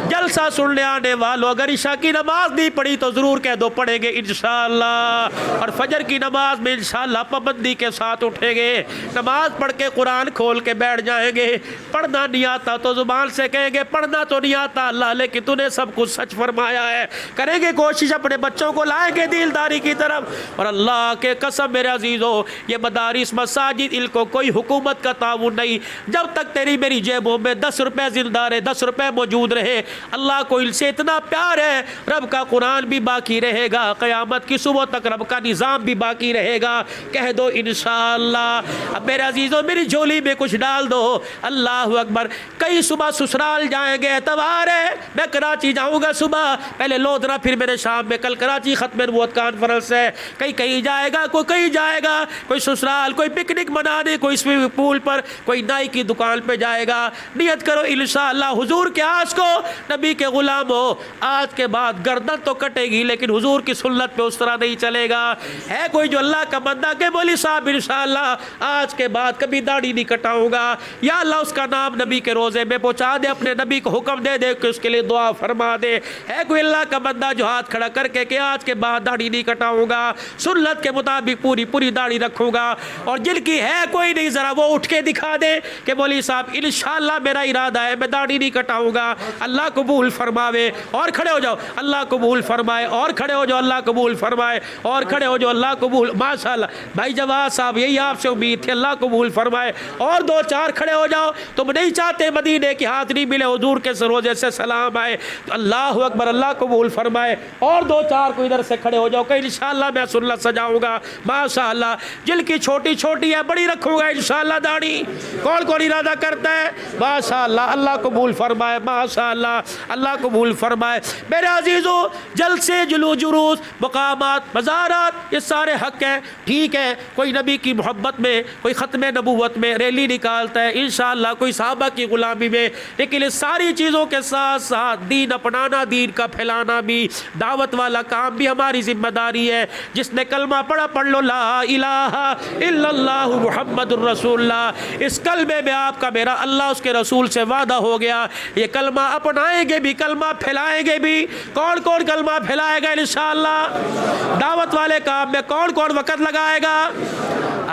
جلسہ سننے آنے والوں اگر عشاء کی نماز نہیں پڑھی تو ضرور کہہ دو پڑھیں گے انشاءاللہ، اور فجر کی نماز میں انشاءاللہ پابندی کے ساتھ اٹھیں گے، نماز پڑھ کے قرآن کھول کے بیٹھ جائیں گے۔ پڑھنا نہیں آتا تو زبان سے کہیں گے پڑھنا تو نہیں آتا اللہ لیکن تو نے سب کچھ سچ فرمایا ہے، کریں گے کوشش اپنے بچوں کو لائیں گے دینداری کی طرف۔ اور اللہ کے قسم میرے عزیزو یہ مدارس مساجد ان کو کوئی حکومت کا تعاون نہیں، جب تک تیری میری جیبوں میں 10 روپے زندہ رہے، 10 روپے موجود رہے، اللہ کو ان سے اتنا پیار ہے، رب کا قرآن بھی باقی رہے گا، قیامت کی صبح تک رب کا نظام بھی باقی رہے گا۔ کہہ دو انشاءاللہ۔ اب میرے عزیزو میری جھولی میں کچھ ڈال دو، اللہ اکبر۔ کئی صبح سسرال جائیں گے، اتوار ہے میں کراچی جاؤں گا صبح، پہلے لودھرا پھر میرے شام میں، کل کراچی ختم نبوت کانفرنس ہے، کہیں جائے گا، کوئی کہیں جائے گا، کوئی سسرال، کوئی پکنک منانے، کوئی سوئمنگ پول پر، کوئی نائی کی دکان پہ جائے گا۔ نیت کرو انشاءاللہ حضور کے آج کو نبی کے غلام ہو، آج کے بعد گردن تو کٹے گی لیکن حضور کی سنت پہ اس طرح نہیں چلے گا۔ ہے کوئی جو اللہ کا بندہ کہ بولی صاحب انشاءاللہ آج کے بعد کبھی داڑھی نہیں کٹاؤں گا، یا اللہ اس کا نام نبی کے روزے میں پہنچا دے، اپنے نبی کو حکم دے دے کہ اس کے لیے دعا فرما دے۔ ہے کوئی اللہ کا بندہ جو ہاتھ کھڑا کر کے کہ آج کے بعد داڑھی نہیں کٹاؤں گا، سنت کے مطابق پوری داڑھی رکھوں گا؟ اور جن کی ہے کوئی نہیں ذرا وہ اٹھ کے دکھا دے کہ بولی صاحب انشاءاللہ میرا ارادہ ہے میں داڑھی نہیں کٹاؤں گا، اللہ قبول فرماوے۔ اور کھڑے ہو جاؤ، اللہ قبول فرمائے، اور کھڑے ہو جاؤ، اللہ قبول فرمائے، اور کھڑے ہو جاؤ، اللہ قبول۔ ماشاءاللہ بھائی جواد صاحب یہی آپ سے امید تھی، اللہ قبول فرمائے۔ اور 2-4 کھڑے ہو جاؤ، تم نہیں چاہتے مدینے کی ہاتھ نہیں ملے حضور کے روزے سے سلام آئے تو اللہ اکبر، اللہ قبول فرمائے۔ اور 2-4 کو ادھر سے کھڑے ہو جاؤ کہ انشاءاللہ میں سنت سجاؤں گا، ماشاءاللہ۔ جن کی چھوٹی ہے بڑی رکھوں گا انشاءاللہ داڑھی، کون ارادہ کرتا ہے؟ ماشاءاللہ، اللہ قبول فرمائے، ماشاءاللہ، اللہ قبول فرمائے۔ میرے عزیزو جلسے جلوس مقامات مزارات یہ سارے حق ہیں، ٹھیک ہے، کوئی نبی کی محبت میں، کوئی ختم نبوت میں ریلی نکالتا ہے انشاءاللہ، کوئی صحابہ کی غلامی میں، لیکن اس ساری چیزوں کے ساتھ ساتھ دین اپنانا، دین کا پھیلانا بھی، دعوت والا کام بھی ہماری ذمہ داری ہے۔ جس نے کلمہ پڑھ لو لا الہ الا اللہ محمد الرسول اللہ، اس کلمے میں آپ کا میرا اللہ اس کے رسول سے وعدہ ہو گیا، یہ کلمہ اپنائیں گے بھی، کلمہ پھیلائیں گے بھی۔ کون کلمہ پھیلائے گا انشاءاللہ؟ دعوت والے کام میں کون وقت لگائے گا؟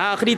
آخری